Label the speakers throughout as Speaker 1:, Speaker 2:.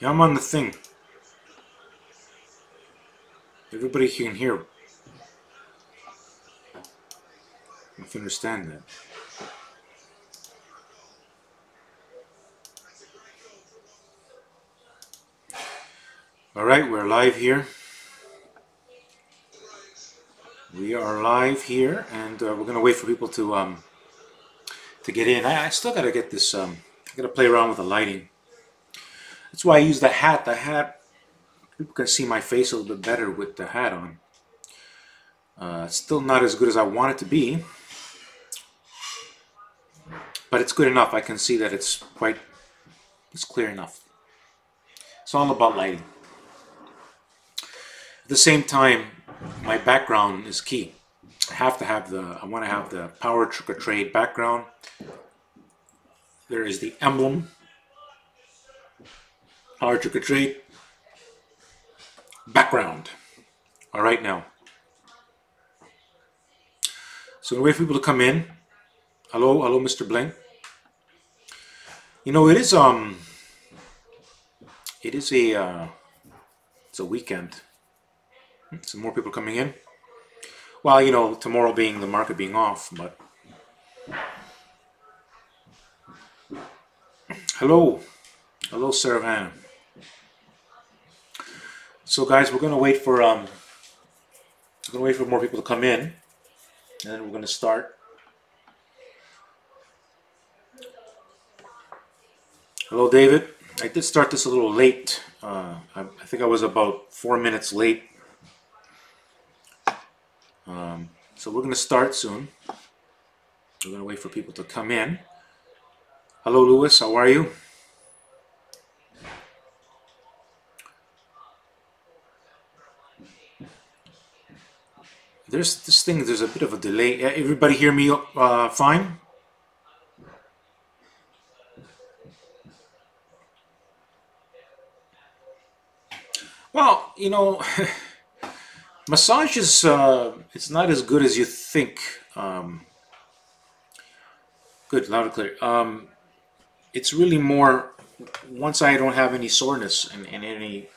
Speaker 1: I'm on the thing. Everybody can hear. If you understand that. Alright, we're live here. We are live here, and we're going to wait for people to get in. I still got to get this, I got to play around with the lighting. That's why I use the hat. The hat, people can see my face a little bit better with the hat on. It's still not as good as I want it to be, but it's good enough. I can see that it's clear enough. It's all about lighting. At the same time, my background is key. I want to have the PowerTarget Trade background. There is the emblem, PowerTarget Trade background. All right now. So wait for people to come in. Hello, Mr. Blank. You know, it's a weekend. Some more people coming in. Well, you know, tomorrow being the market being off, but hello, Saravan. So, guys, we're gonna wait for more people to come in, and then we're gonna start. Hello, David. I did start this a little late. I think I was about 4 minutes late. So we're going to start soon. We're going to wait for people to come in. Hello, Lewis. How are you? There's a bit of a delay. Everybody hear me fine? Well, you know, massage is it's not as good as you think. Good, loud and clear. It's really more once I don't have any soreness and any.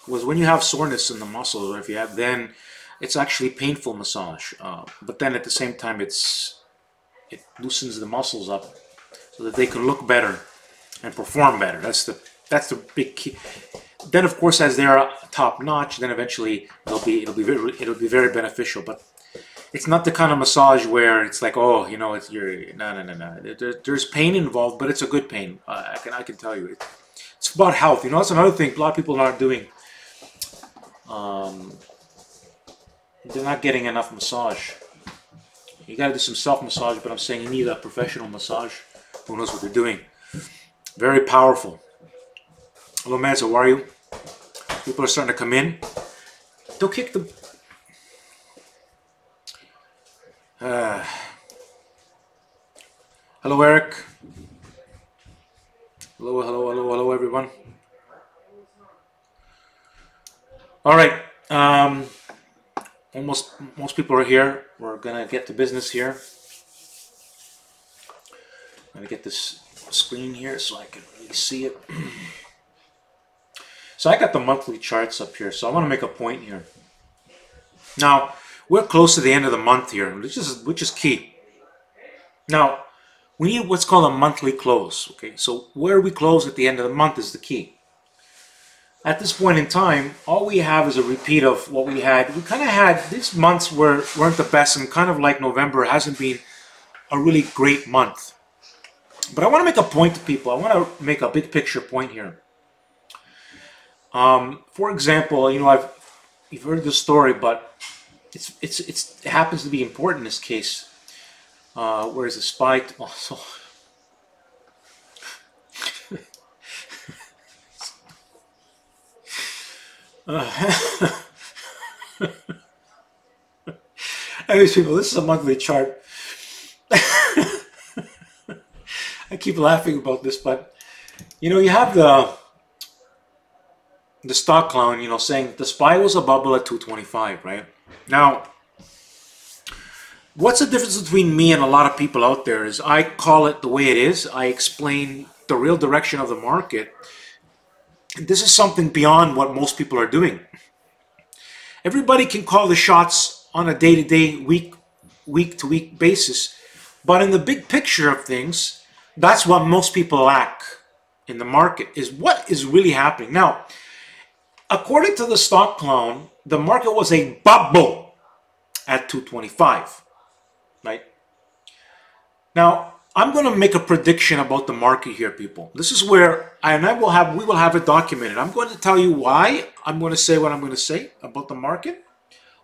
Speaker 1: Was when you have soreness in the muscles, or if you have, then it's actually painful massage. But then at the same time, it loosens the muscles up so that they can look better and perform better. That's the big key. Then, of course, as they're top notch, then eventually it'll be very beneficial. But it's not the kind of massage where it's like, oh, you know, no. There's pain involved, but it's a good pain. I can tell you, it's about health. You know, that's another thing a lot of people aren't doing. They're not getting enough massage. You got to do some self massage, but I'm saying you need a professional massage who knows what they're doing. Very powerful. Hello, man. How are you? People are starting to come in. Don't kick the. Hello, Eric. Hello, everyone. All right. Most people are here. We're gonna get to business here. I'm gonna get this screen here so I can really see it. So I got the monthly charts up here, so I want to make a point here. Now, we're close to the end of the month here, which is key. Now, we need what's called a monthly close. Okay, so where we close at the end of the month is the key. At this point in time, all we have is a repeat of what we had. We kind of had, these months weren't the best, and kind of like November hasn't been a really great month. But I want to make a point to people. I want to make a big picture point here. For example, you know, you've heard the story, but it happens to be important in this case. Whereas the SPY also. Anyways, people, this is a monthly chart. I keep laughing about this, but you know, you have the stock clown, you know, saying the SPY was a bubble at 225, right? Now, what's the difference between me and a lot of people out there is I call it the way it is. I explain the real direction of the market. And this is something beyond what most people are doing. Everybody can call the shots on a day-to-day, week-to-week basis, but in the big picture of things, that's what most people lack in the market, is what is really happening. Now, according to the stock clown, the market was a bubble at 225, right? Now, I'm going to make a prediction about the market here, people. This is where we will have it documented. I'm going to tell you why I'm going to say what I'm going to say about the market,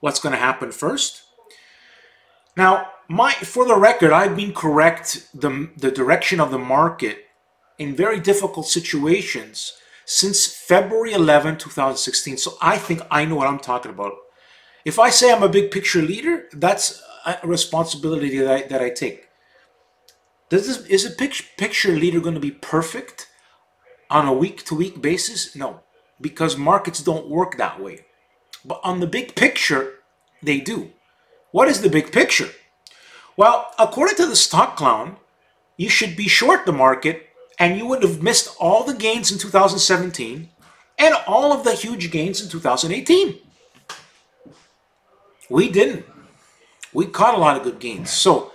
Speaker 1: what's going to happen first. Now, for the record, I've been correct the direction of the market in very difficult situations since February 11, 2016. So I think I know what I'm talking about. If I say I'm a big picture leader, that's a responsibility that I take. Is a picture leader going to be perfect on a week-to-week basis? No, because markets don't work that way. But on the big picture, they do. What is the big picture? Well, according to the stock clown, you should be short the market, and you would have missed all the gains in 2017 and all of the huge gains in 2018. We didn't. We caught a lot of good gains. So,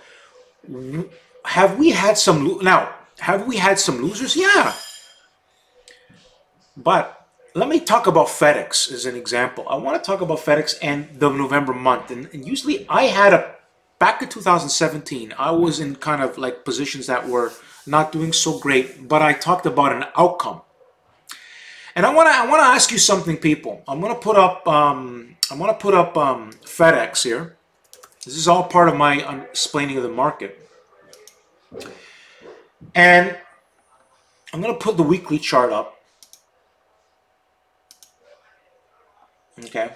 Speaker 1: have we had some losers? Yeah. But let me talk about FedEx as an example. I want to talk about FedEx and the November month. And usually back in 2017, I was in kind of like positions that were not doing so great, but I talked about an outcome. And I want to ask you something, people. I'm going to put up FedEx here. This is all part of my explaining of the market. And I'm going to put the weekly chart up. Okay.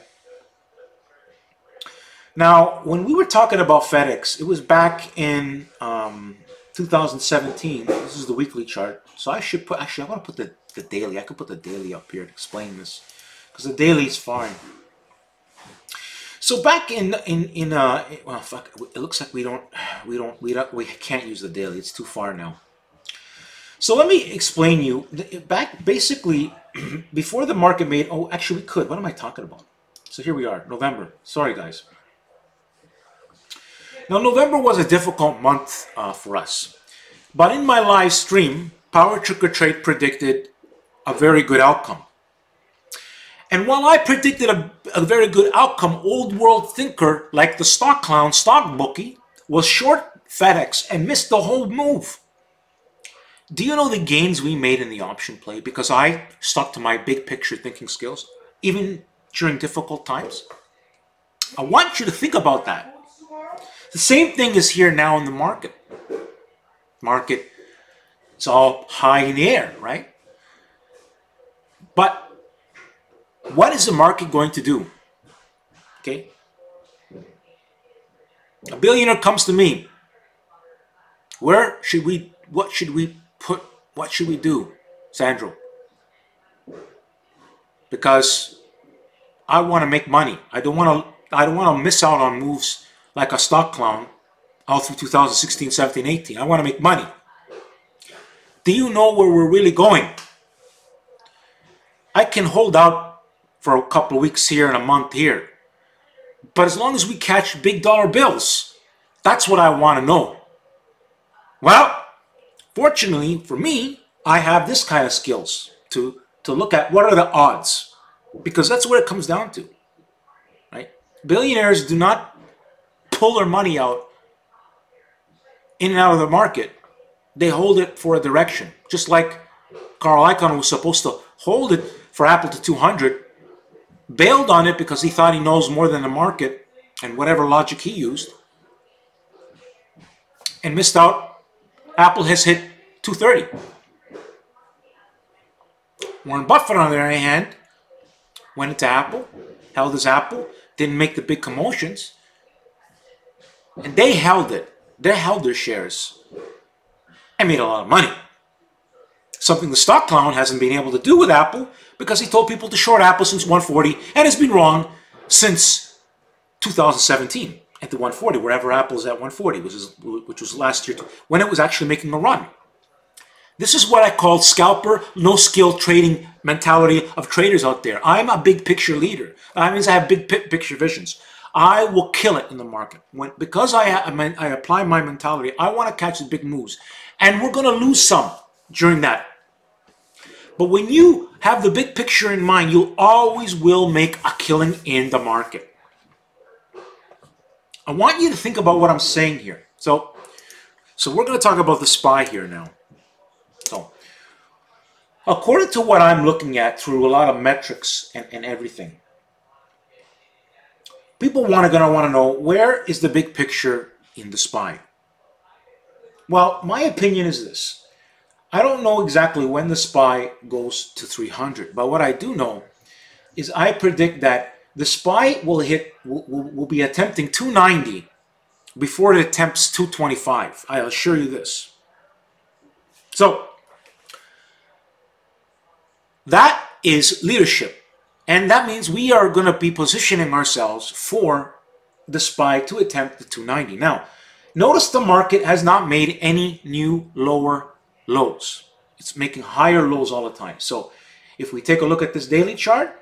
Speaker 1: Now, when we were talking about FedEx, it was back in 2017. This is the weekly chart. So I should put, actually, I want to put the daily. I could put the daily up here to explain this, because the daily is fine. So back well, fuck, it looks like we can't use the daily. It's too far now. So let me explain you. Basically, before the market made, oh, actually we could. What am I talking about? So here we are, November. Sorry, guys. Now, November was a difficult month for us. But in my live stream, PowerTarget Trade predicted a very good outcome. And while I predicted a very good outcome, old world thinker like the stock clown, stock bookie, was short FedEx and missed the whole move. Do you know the gains we made in the option play because I stuck to my big picture thinking skills, even during difficult times? I want you to think about that. The same thing is here now in the market. Market, it's all high in the air, right? But what is the market going to do? Okay. A billionaire comes to me. What should we do, Sandro? Because I want to make money. I don't want to miss out on moves like a stock clown all through 2016, 17, 18. I want to make money. Do you know where we're really going? I can hold out for a couple of weeks here and a month here. But as long as we catch big dollar bills, that's what I want to know. Well, fortunately for me, I have this kind of skills to look at what are the odds. Because that's what it comes down to. Right? Billionaires do not pull their money out in and out of the market. They hold it for a direction. Just like Carl Icahn was supposed to hold it for Apple to 200, bailed on it because he thought he knows more than the market and whatever logic he used, and missed out. Apple has hit 230. Warren Buffett, on the other hand, went into Apple, held his Apple, didn't make the big commotions, and they held it. They held their shares and made a lot of money. Something the stock clown hasn't been able to do with Apple because he told people to short Apple since 140 and has been wrong since 2017 at the 140, wherever Apple is at 140, which was last year when it was actually making a run. This is what I call scalper, no skill trading mentality of traders out there. I'm a big picture leader. That means I have big picture visions. I will kill it in the market. Because I apply my mentality, I want to catch the big moves. And we're going to lose some during that. But when you have the big picture in mind, you always will make a killing in the market. I want you to think about what I'm saying here. So we're going to talk about the SPY here now. So, according to what I'm looking at through a lot of metrics and everything, people going to want to know, where is the big picture in the SPY? Well, my opinion is this. I don't know exactly when the SPY goes to 300, but what I do know is I predict that the SPY will be attempting 290 before it attempts 225. I assure you this. So that is leadership. And that means we are going to be positioning ourselves for the SPY to attempt the 290. Now, notice the market has not made any new lower lows. It's making higher lows all the time. So if we take a look at this daily chart,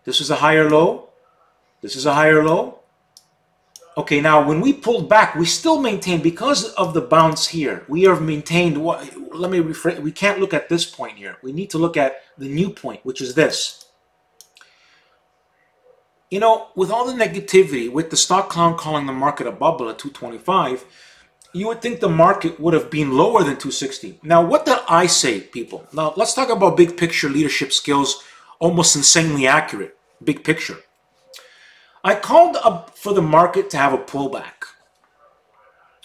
Speaker 1: this is a higher low. This is a higher low. Okay, now when we pulled back, we still maintained, because of the bounce here, we have maintained what, let me rephrase, we can't look at this point here. We need to look at the new point, which is this. You know, with all the negativity, with the stock clown calling the market a bubble at 225, you would think the market would have been lower than 260. Now, what did I say, people? Now, let's talk about big picture leadership skills, almost insanely accurate, big picture. I called up for the market to have a pullback,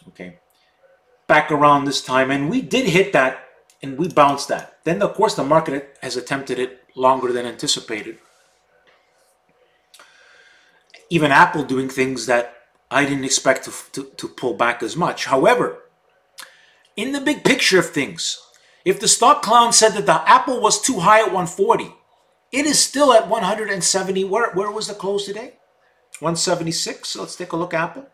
Speaker 1: okay, back around this time, and we did hit that, and we bounced that. Then, of course, the market has attempted it longer than anticipated. Even Apple doing things that I didn't expect to pull back as much. However, in the big picture of things, if the stock clown said that the Apple was too high at 140, it is still at 170. Where was the close today? 176. So let's take a look at Apple.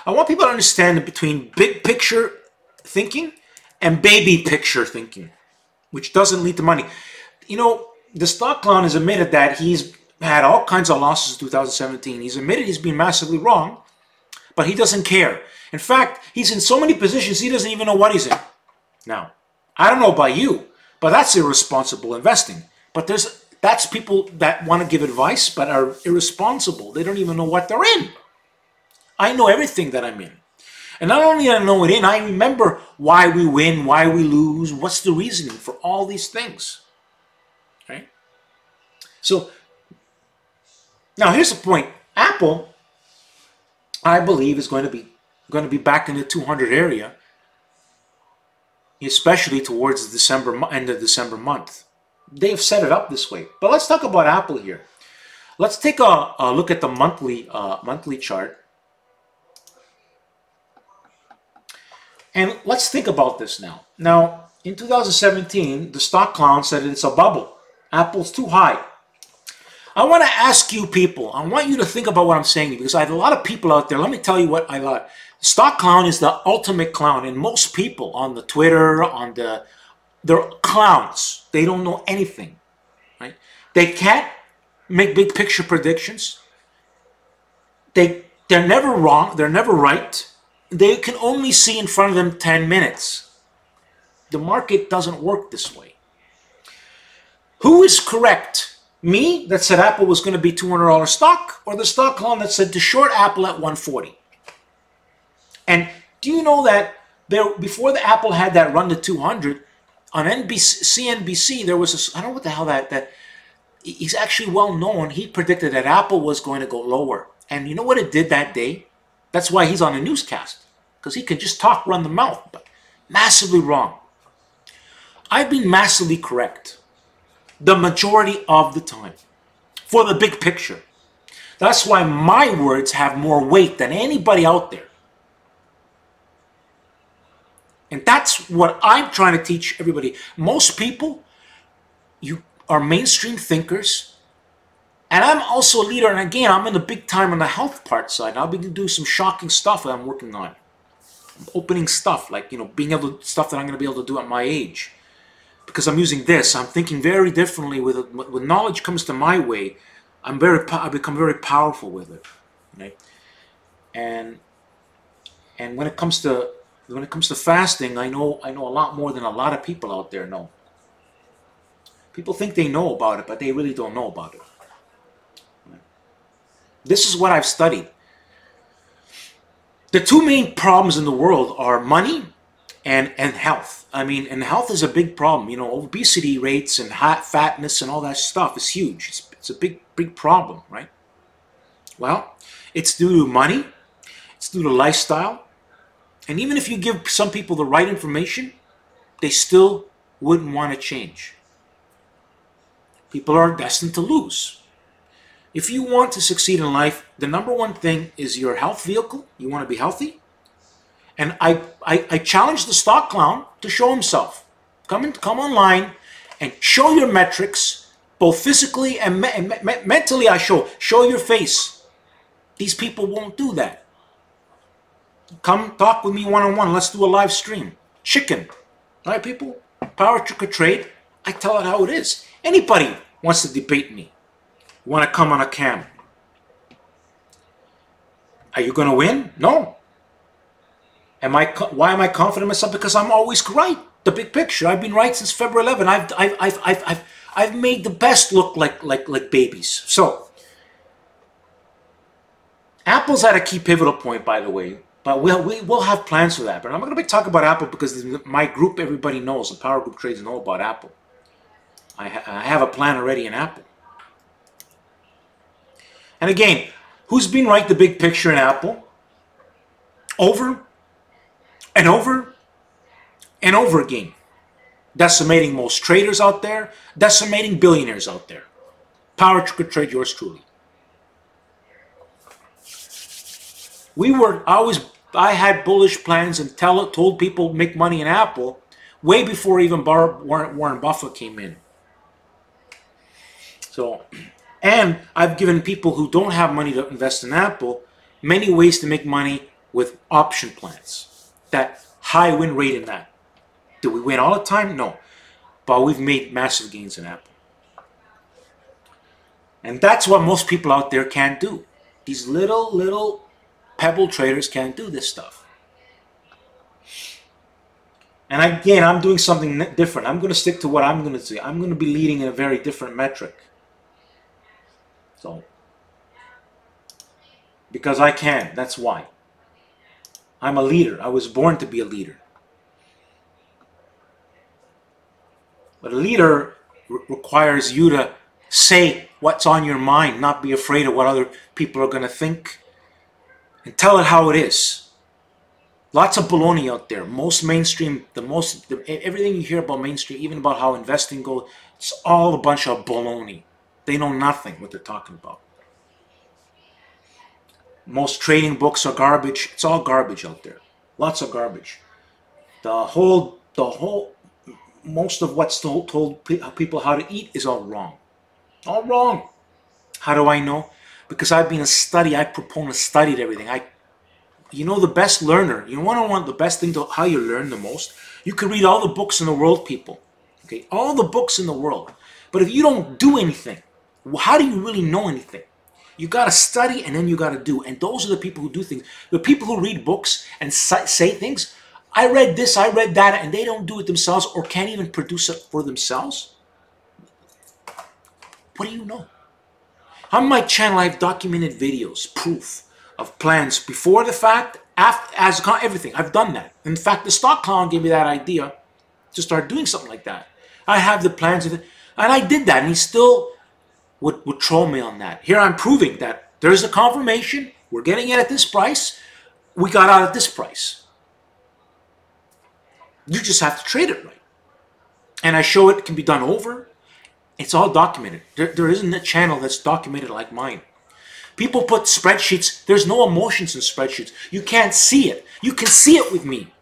Speaker 1: I want people to understand between big picture thinking and baby picture thinking, which doesn't lead to money. You know, the stock clown has admitted that he's had all kinds of losses in 2017. He's admitted he's been massively wrong, but he doesn't care. In fact, he's in so many positions, he doesn't even know what he's in. Now, I don't know about you, but that's irresponsible investing. But that's people that want to give advice but are irresponsible. They don't even know what they're in. I know everything that I'm in. And not only do I know it in, I remember why we win, why we lose, what's the reasoning for all these things. Right? So, now here's the point. Apple, I believe, is going to be back in the 200 area, especially towards the end of December month. They have set it up this way. But let's talk about Apple here. Let's take a look at the monthly chart, and let's think about this now. Now, in 2017, the stock clown said it's a bubble. Apple's too high. I want to ask you people, I want you to think about what I'm saying, because I have a lot of people out there. Let me tell you what I like. Stock clown is the ultimate clown, and most people on the Twitter, they're clowns. They don't know anything, right? They can't make big picture predictions. They're never wrong. They're never right. They can only see in front of them 10 minutes. The market doesn't work this way. Who is correct? Me, that said Apple was going to be $200 stock, or the stock clown that said to short Apple at 140? And do you know that before the Apple had that run to 200, on CNBC, there was I don't know what the hell that he's actually well known. He predicted that Apple was going to go lower. And you know what it did that day? That's why he's on a newscast, because he can just talk, run the mouth, but massively wrong. I've been massively correct the majority of the time for the big picture. That's why my words have more weight than anybody out there. And that's what I'm trying to teach everybody. Most people, you are mainstream thinkers, and I'm also a leader. And again, I'm in the big time on the health part side. I'll be doing some shocking stuff that I'm working on. opening stuff, like, being able to, stuff that I'm going to be able to do at my age. Because I'm using this, I'm thinking very differently with it. When knowledge comes to my way, I become very powerful with it, right? And when it comes to fasting, I know a lot more than a lot of people out there know. People think they know about it, but they really don't know about it. This is what I've studied. The two main problems in the world are money and health. I mean, and health is a big problem. Obesity rates and fatness and all that stuff is huge. It's a big problem, right? Well, it's due to money. It's due to lifestyle. And even if you give some people the right information, they still wouldn't want to change. People are destined to lose. If you want to succeed in life, the number one thing is your health vehicle. You want to be healthy. And I challenge the stock clown to show himself. Come online and show your metrics, both physically and mentally. Show your face. These people won't do that. Come talk with me one-on-one. Let's do a live stream. Chicken. Right, people? PowerTarget Trade. I tell it how it is. Anybody wants to debate me. Want to come on a cam. Are you going to win? No. Why am I confident in myself? Because I'm always right. The big picture. I've been right since February 11. I've made the best look like babies. So Apple's at a key pivotal point, by the way. But we'll have plans for that. But I'm not going to be talking about Apple because my group, everybody knows, the Power Group Trades know about Apple. I have a plan already in Apple. And again, who's been right the big picture in Apple? Over and over and over again. Decimating most traders out there, decimating billionaires out there. PowerTarget Trade, yours truly. I had bullish plans and told people make money in Apple way before even Warren Buffett came in. So, and I've given people who don't have money to invest in Apple many ways to make money with option plans. That high win rate in that. Do we win all the time? No. But we've made massive gains in Apple. And that's what most people out there can't do. These little pebble traders can't do this stuff. And again, I'm doing something different. I'm going to stick to what I'm going to do. I'm going to be leading in a very different metric. So, because I can, that's why. I'm a leader. I was born to be a leader. But a leader requires you to say what's on your mind, not be afraid of what other people are going to think, and tell it how it is. Lots of baloney out there. Most mainstream, everything you hear about mainstream, even about how investing goes, it's all a bunch of baloney. They know nothing what they're talking about. Most trading books are garbage. It's all garbage out there. Lots of garbage. Most of what's told people how to eat is all wrong. All wrong. How do I know? Because I've been a study. I proponent studied everything. The best learner. You want to want the best thing to how you learn the most. You can read all the books in the world, people. Okay, all the books in the world. But if you don't do anything, how do you really know anything? You got to study and then you got to do. And those are the people who do things. The people who read books and say things. I read this, I read that, and they don't do it themselves or can't even produce it for themselves. What do you know? On my channel, I've documented videos, proof of plans before the fact, after, everything. I've done that. In fact, the stock clown gave me that idea to start doing something like that. I have the plans, and I did that, and he still would troll me on that. Here I'm proving that there's a confirmation. We're getting it at this price. We got out at this price. You just have to trade it right. And I show it can be done over. It's all documented. There isn't a channel that's documented like mine. People put spreadsheets. There's no emotions in spreadsheets. You can't see it. You can see it with me.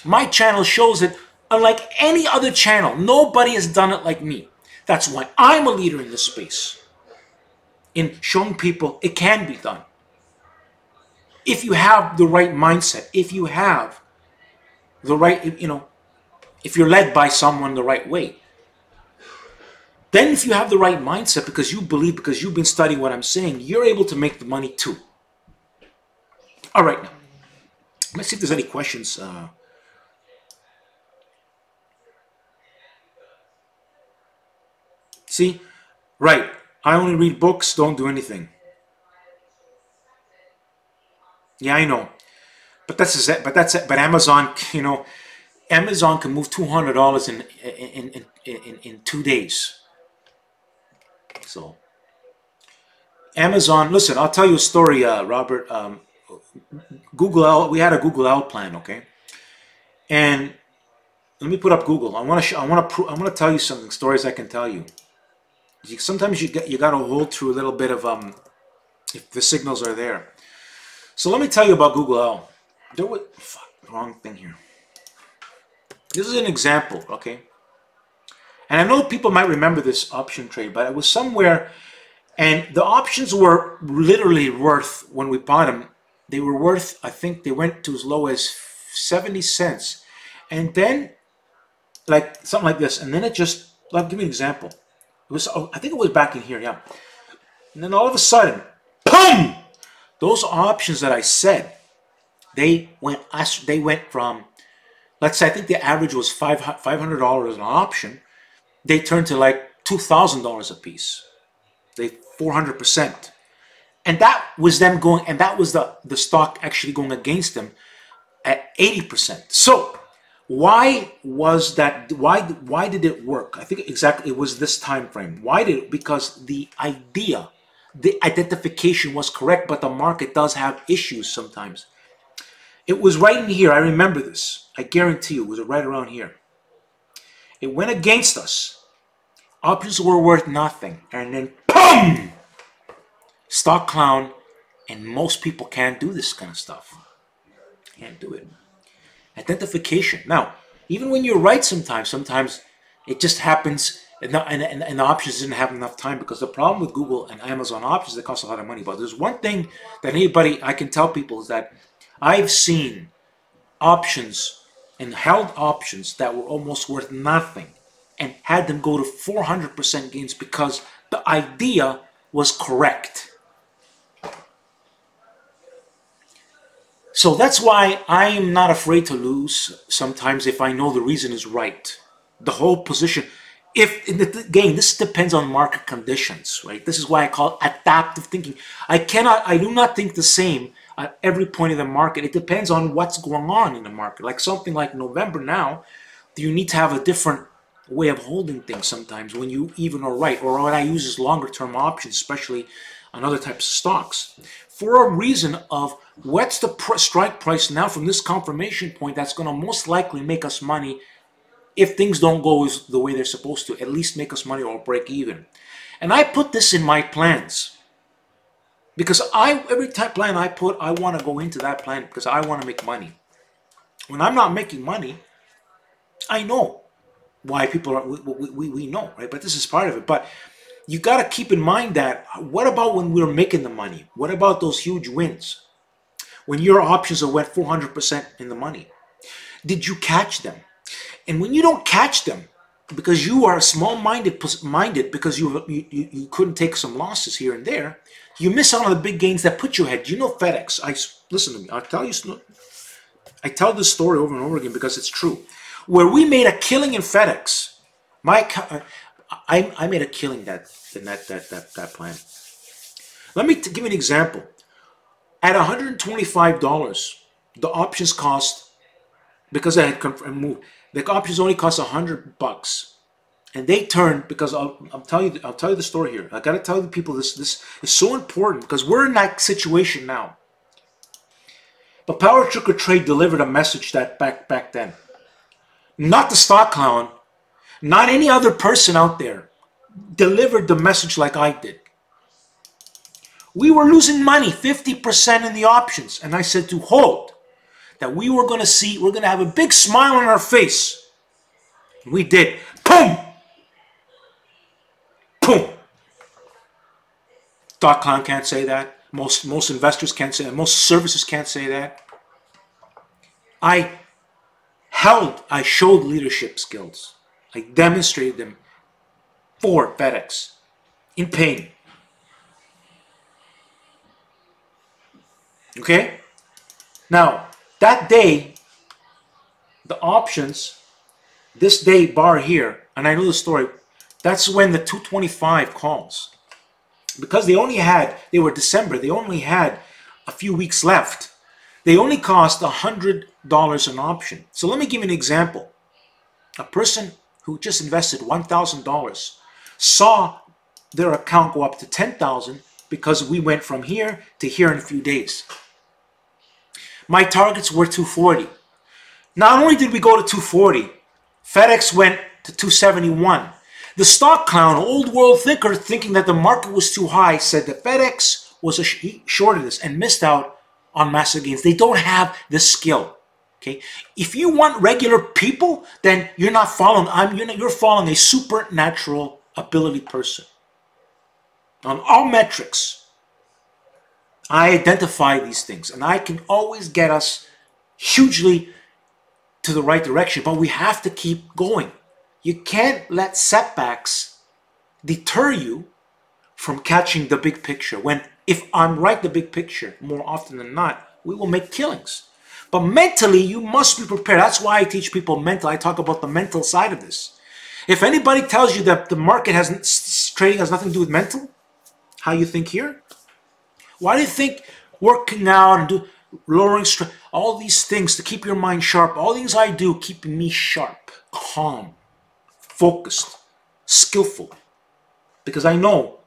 Speaker 1: My channel shows it unlike any other channel. Nobody has done it like me. That's why I'm a leader in this space. In showing people it can be done. If you have the right mindset. If you have the right, you know, if you're led by someone the right way. Then if you have the right mindset, because you believe, because you've been studying what I'm saying, you're able to make the money too. All right, now, let's see if there's any questions. See, right, I only read books, don't do anything. Yeah, I know. But but Amazon, you know, Amazon can move $200 in 2 days. So Amazon, listen, I'll tell you a story, Robert. We had a Google L plan, okay? And let me put up Google. I want to tell you some stories I can tell you. Sometimes you got to hold through a little bit of if the signals are there. So let me tell you about Google L. There was wrong thing here. This is an example, okay? And I know people might remember this option trade, but it was somewhere, and the options were literally worth, when we bought them, they were worth, I think they went to as low as 70 cents. And then, like, something like this, and then it just, like, give me an example. It was, I think it was back in here, yeah. And then all of a sudden, boom! Those options that I said, they went from, let's say, I think the average was $500 an option. They turned to like $2,000 a piece. They 400%. And that was them going, and that was the stock actually going against them at 80%. So why was that? Why did it work? I think exactly it was this time frame. Why did it? Because the idea, the identification was correct, but the market does have issues sometimes. It was right in here. I remember this. I guarantee you, it was right around here. It went against us. Options were worth nothing. And then, boom! Stock clown. And most people can't do this kind of stuff. Can't do it. Identification. Now, even when you're right sometimes it just happens, and the options didn't have enough time, because the problem with Google and Amazon options, they cost a lot of money. But there's one thing that I can tell people is that I've seen options and held options that were almost worth nothing and had them go to 400% gains because the idea was correct. So that's why I am not afraid to lose sometimes if I know the reason is right. The whole position, again, this depends on market conditions, right? This is why I call it adaptive thinking. I do not think the same at every point of the market. It depends on what's going on in the market. Like something like November now, you need to have a different way of holding things sometimes when you even are right. Or what I use is longer term options, especially on other types of stocks, for a reason of what's the strike price now from this confirmation point that's going to most likely make us money if things don't go the way they're supposed to, at least make us money or break even. And I put this in my plans. Because every type plan I put, I want to go into that plan because I want to make money. When I'm not making money, I know why people are, we know, right? But this is part of it. But you got to keep in mind that, what about when we're making the money? What about those huge wins? When your options are went 400% in the money? Did you catch them? And when you don't catch them, because you are small-minded because you couldn't take some losses here and there, you miss out on the big gains that put you ahead. You know FedEx. Listen to me. I tell this story over and over again because it's true. Where we made a killing in FedEx, I made a killing in that plan. Let me give you an example. At $125, the options cost, because I had moved, the options only cost $100, and they turned, because I'll tell you the story here. I got to tell the people this is so important because we're in that situation now. But PowerTarget Trade delivered a message that back then. Not the stock clown, not any other person out there delivered the message like I did. We were losing money, 50% in the options, and I said to hold, that we were going to have a big smile on our face. We did. Boom! Boom! .com can't say that. Most investors can't say that. Most services can't say that. I showed leadership skills. I demonstrated them for FedEx in pain. Okay? Now, that day, the options, this day bar here, and I know the story, that's when the 225 calls. Because they were December, they only had a few weeks left. They only cost $100 an option. So let me give you an example. A person who just invested $1,000 saw their account go up to $10,000 because we went from here to here in a few days. My targets were 240. Not only did we go to 240, FedEx went to 271. The stock clown, old world thinker, thinking that the market was too high, said that FedEx was shorted this and missed out on massive gains. They don't have the skill. Okay, if you want regular people, then you're not following. You're following a supernatural ability person. On all metrics, I identify these things, and I can always get us hugely to the right direction. But we have to keep going. You can't let setbacks deter you from catching the big picture. When if I'm right, the big picture, more often than not, we will make killings. But mentally, you must be prepared. That's why I teach people mental. I talk about the mental side of this. If anybody tells you that the market trading has nothing to do with mental, how you think here? Why do you think working out and lowering stress, all these things to keep your mind sharp, all things I do keep me sharp, calm, focused, skillful? Because I know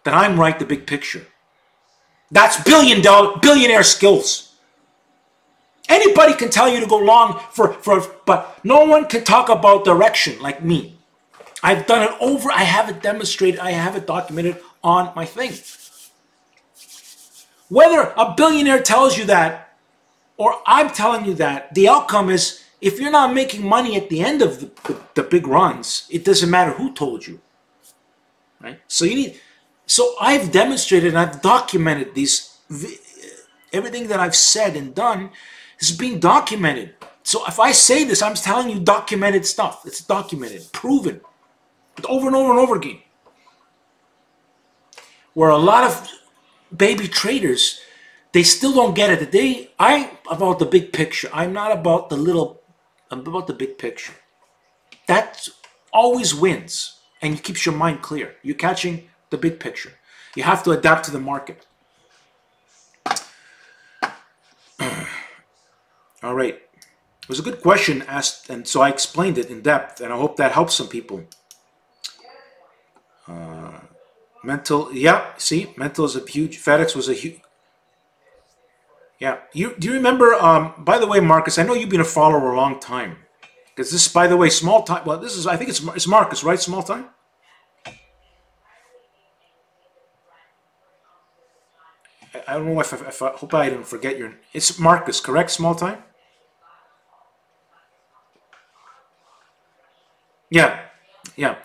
Speaker 1: that I'm right the big picture. That's billionaire skills. Anybody can tell you to go long but no one can talk about direction like me. I've done it over, I have it demonstrated, I have it documented on my thing. Whether a billionaire tells you that or I'm telling you that, the outcome is if you're not making money at the end of the big runs, it doesn't matter who told you. Right? So I've demonstrated and I've documented everything that I've said and done is being documented. So if I say this, I'm telling you documented stuff. It's documented, proven, over and over and over again. Where a lot of baby traders, they still don't get it. I'm about the big picture. I'm not about the little, I'm about the big picture. That always wins and it keeps your mind clear. You're catching the big picture. You have to adapt to the market. All right. It was a good question asked, and so I explained it in depth, and I hope that helps some people. Mental, yeah, see, mental is a huge, FedEx was a huge, yeah. Do you remember, by the way, Marcus, I know you've been a follower a long time. Because this, by the way, small time, well, this is, I think it's Marcus, right? Small time? I don't know if I hope I didn't forget your, it's Marcus, correct? Small time? Yeah, yeah.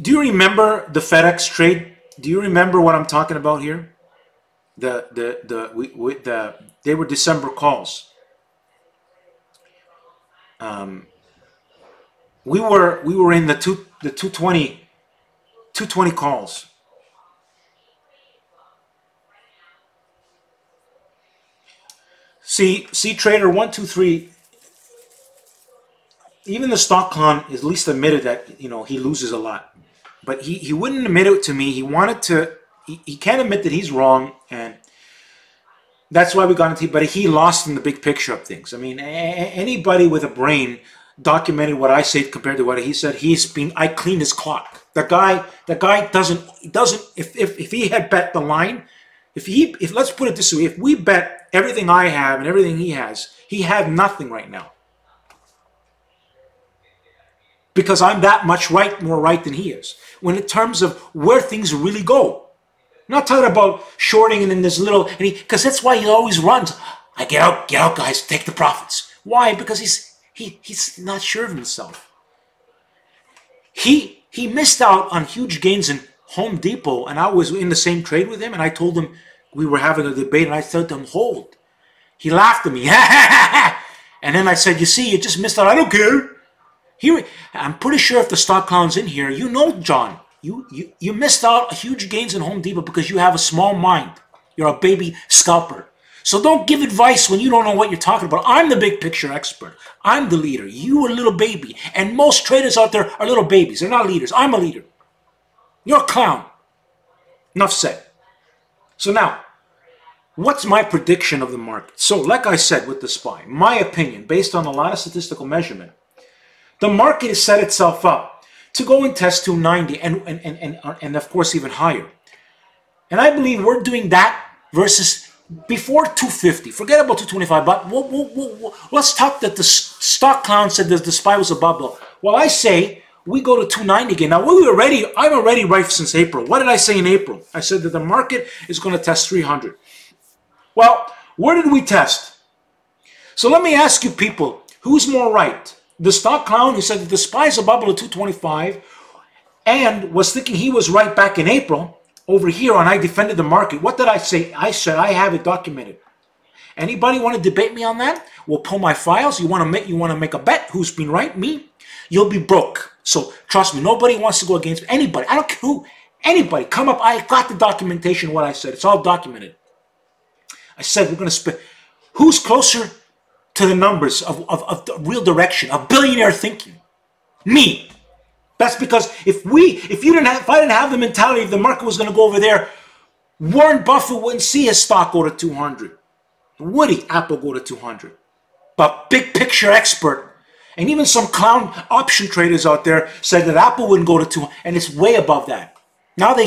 Speaker 1: Do you remember the FedEx trade? Do you remember what I'm talking about here? They were December calls. We were in the 220 calls. See trader 123. Even the stock con at least admitted that he loses a lot, but he wouldn't admit it to me. He wanted to. He can't admit that he's wrong, and that's why we got into. But he lost in the big picture of things. I mean, anybody with a brain documented what I said compared to what he said. I cleaned his clock. The guy doesn't. If he had bet the line, if let's put it this way, if we bet everything I have and everything he has, he had nothing right now. Because I'm that much more right than he is. When in terms of where things really go. I'm not talking about shorting and then there's little, because that's why he always runs. I get out guys, take the profits. Why? Because he's not sure of himself. He missed out on huge gains in Home Depot, and I was in the same trade with him, and I told him, we were having a debate, and I told him, hold. He laughed at me. And then I said, you see, you just missed out. I don't care. Here, I'm pretty sure if the stock clown's in here, you know, John, you missed out huge gains in Home Depot because you have a small mind. You're a baby scalper. So don't give advice when you don't know what you're talking about. I'm the big picture expert. I'm the leader. You are a little baby. And most traders out there are little babies. They're not leaders. I'm a leader. You're a clown. Enough said. So now, what's my prediction of the market? So like I said with the SPY, my opinion, based on a lot of statistical measurement, the market has set itself up to go and test 290 and of course even higher. And I believe we're doing that versus before 250. Forget about 225, but let's talk that the stock clown said that the SPY was a bubble. Well, I say we go to 290 again. Now, I'm already right since April. What did I say in April? I said that the market is going to test 300. Well, where did we test? So let me ask you people, who's more right? The stock clown who said that the SPY is a bubble of 225 and was thinking he was right back in April over here and I defended the market. What did I say? I said I have it documented. Anybody want to debate me on that? We'll pull my files. You want to make a bet? Who's been right? Me? You'll be broke. So trust me, nobody wants to go against anybody. I don't care who. Anybody, come up. I got the documentation of what I said. It's all documented. I said we're going to spend. Who's closer to the numbers of the real direction, of billionaire thinking? Me. That's because if I didn't have the mentality if the market was going to go over there, Warren Buffett wouldn't see his stock go to 200. Would he? Apple go to 200. But big picture expert, and even some clown option traders out there said that Apple wouldn't go to 200, and it's way above that. Now they're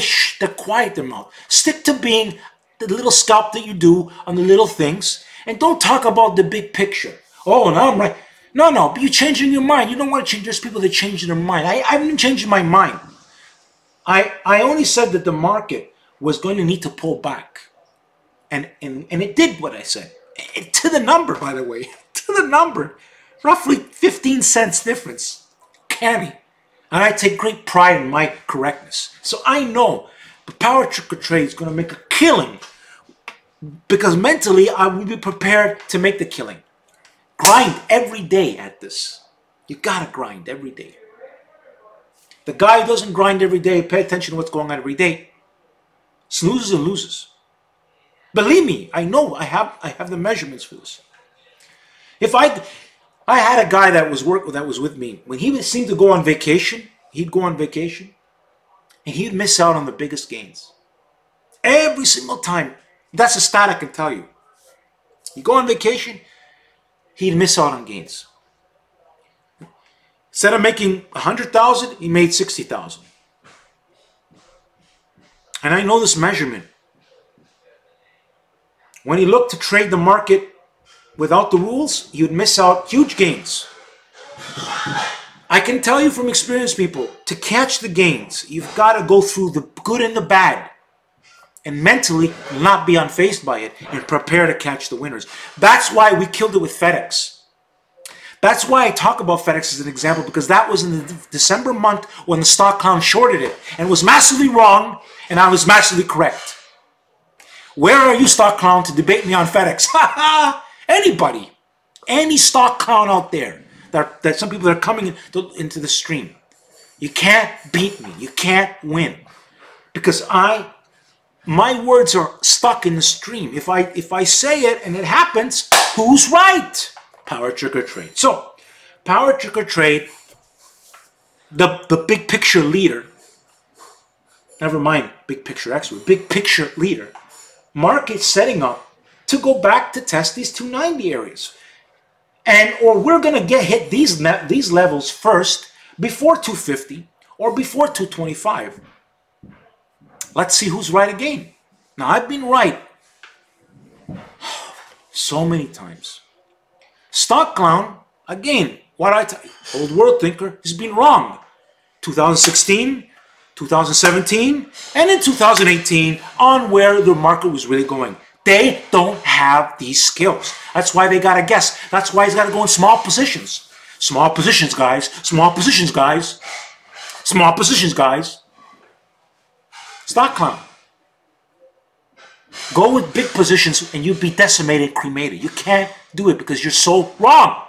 Speaker 1: quiet their mouth. Stick to being the little scalp that you do on the little things, and don't talk about the big picture. Oh, now I'm right. No, but you're changing your mind. You don't want to change. There's people that change their mind. I haven't been changing my mind. I only said that the market was going to need to pull back. And it did what I said. To the number, by the way. To the number. Roughly 15 cents difference. Canny. And I take great pride in my correctness. So I know the PowerTarget Trade is going to make a killing. Because mentally, I will be prepared to make the killing. Grind every day at this. You gotta grind every day. The guy who doesn't grind every day, pay attention to what's going on every day, snoozes and loses. Believe me, I know. I have the measurements for this. If I had a guy that was with me when he would seem to go on vacation, he'd go on vacation, and he'd miss out on the biggest gains every single time. That's a stat I can tell you. You go on vacation, he'd miss out on gains. Instead of making 100,000, he made 60,000. And I know this measurement. When he looked to trade the market without the rules, he would miss out huge gains. I can tell you from experience, people, to catch the gains, you've got to go through the good and the bad. And mentally not be unfazed by it and prepare to catch the winners. That's why we killed it with FedEx. That's why I talk about FedEx as an example, because that was in the December month when the stock clown shorted it and was massively wrong and I was massively correct. Where are you, stock clown, to debate me on FedEx? Anybody. Any stock clown out there. That some people that are coming into the stream. You can't beat me. You can't win. Because my words are stuck in the stream. If I say it and it happens, who's right? PowerTarget Trade. So, PowerTarget Trade, the big picture leader, never mind big picture expert, big picture leader, market setting up to go back to test these 290 areas. Or we're going to hit these levels first before 250 or before 225. Let's see who's right again. Now, I've been right so many times. Stock clown, again, what I tell you, old world thinker, has been wrong. 2016, 2017, and in 2018 on where the market was really going. They don't have these skills. That's why they got to guess. That's why he's got to go in small positions. Small positions, guys. Small positions, guys. Small positions, guys. Stock clown. Go with big positions and you'll be decimated, cremated. You can't do it because you're so wrong.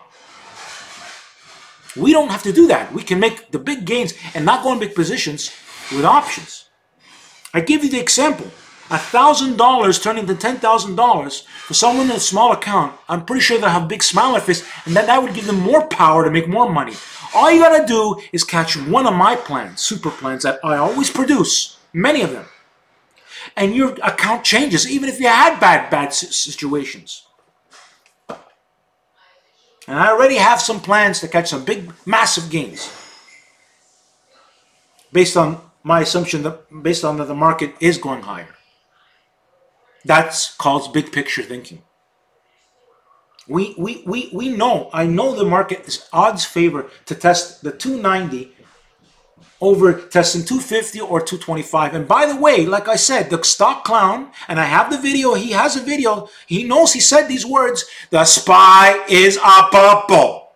Speaker 1: We don't have to do that. We can make the big gains and not go in big positions with options. I give you the example. $1,000 turning to $10,000 for someone in a small account. I'm pretty sure they'll have a big smile on their face, and then that would give them more power to make more money. All you gotta do is catch one of my plans, super plans that I always produce, many of them, and your account changes, even if you had bad situations. And I already have some plans to catch some big, massive gains based on my assumption that based on that the market is going higher. That's called big picture thinking. We know, I know the market is odds favor to test the 290 over testing 250 or 225. And by the way, like I said, the stock clown, and I have the video, he has a video, he knows he said these words, the SPY is a purple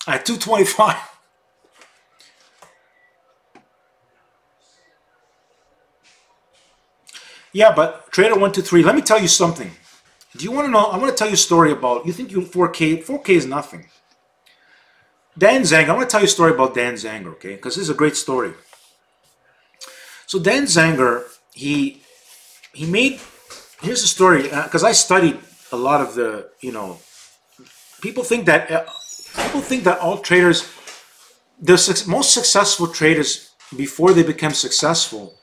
Speaker 1: at 225. Yeah, but Trader 123, let me tell you something. Do you want to know? I want to tell you a story about, you think 4K is nothing. Dan Zanger, I want to tell you a story about Dan Zanger, okay? Because this is a great story. So Dan Zanger, he made, here's the story, because I studied a lot of the, you know, people think that all traders, the most successful traders, before they become successful,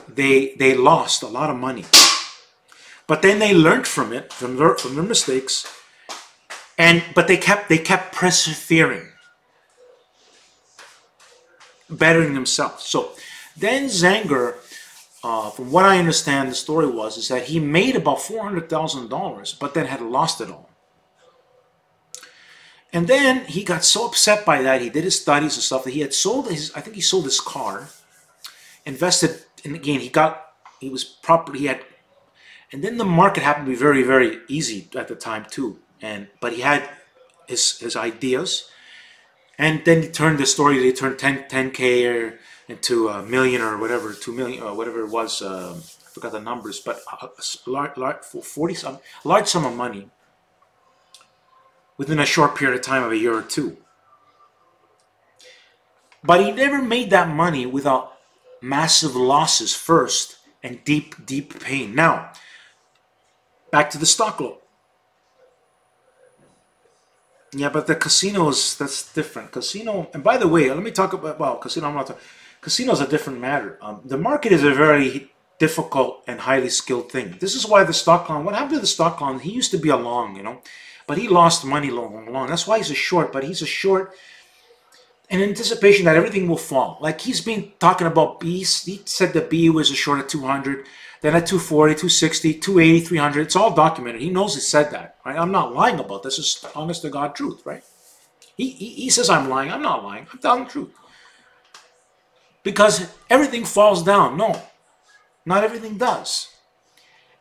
Speaker 1: they lost a lot of money. But then they learned from it, from their mistakes, but they kept persevering, bettering themselves. So Dan Zanger, from what I understand, the story is that he made about $400,000, but then had lost it all. And then he got so upset by that, he did his studies and stuff, that he had sold his, I think he sold his car, invested, and again, and then the market happened to be very, very easy at the time too. But he had his ideas, and then he turned the story. They turned 10K into a million or whatever, 2 million or whatever it was. I forgot the numbers, but a large sum of money within a short period of time of a year or two. But he never made that money without massive losses first and deep, deep pain. Now, back to the stock low. Yeah, but the casinos, that's different. Casino, and by the way, let me talk about, well, casino, I'm not talking. Casino is a different matter. The market is a very difficult and highly skilled thing. This is why the stock clown, what happened to the stock clown? He used to be a long, you know, but he lost money long. That's why he's a short, but he's a short in anticipation that everything will fall. Like he's been talking about B's. He said the B was a short at 200, then at 240, 260, 280, 300. It's all documented. He knows he said that. Right? I'm not lying about this. It's honest to God truth, right? He says I'm lying. I'm not lying. I'm telling the truth. Because everything falls down. No, not everything does.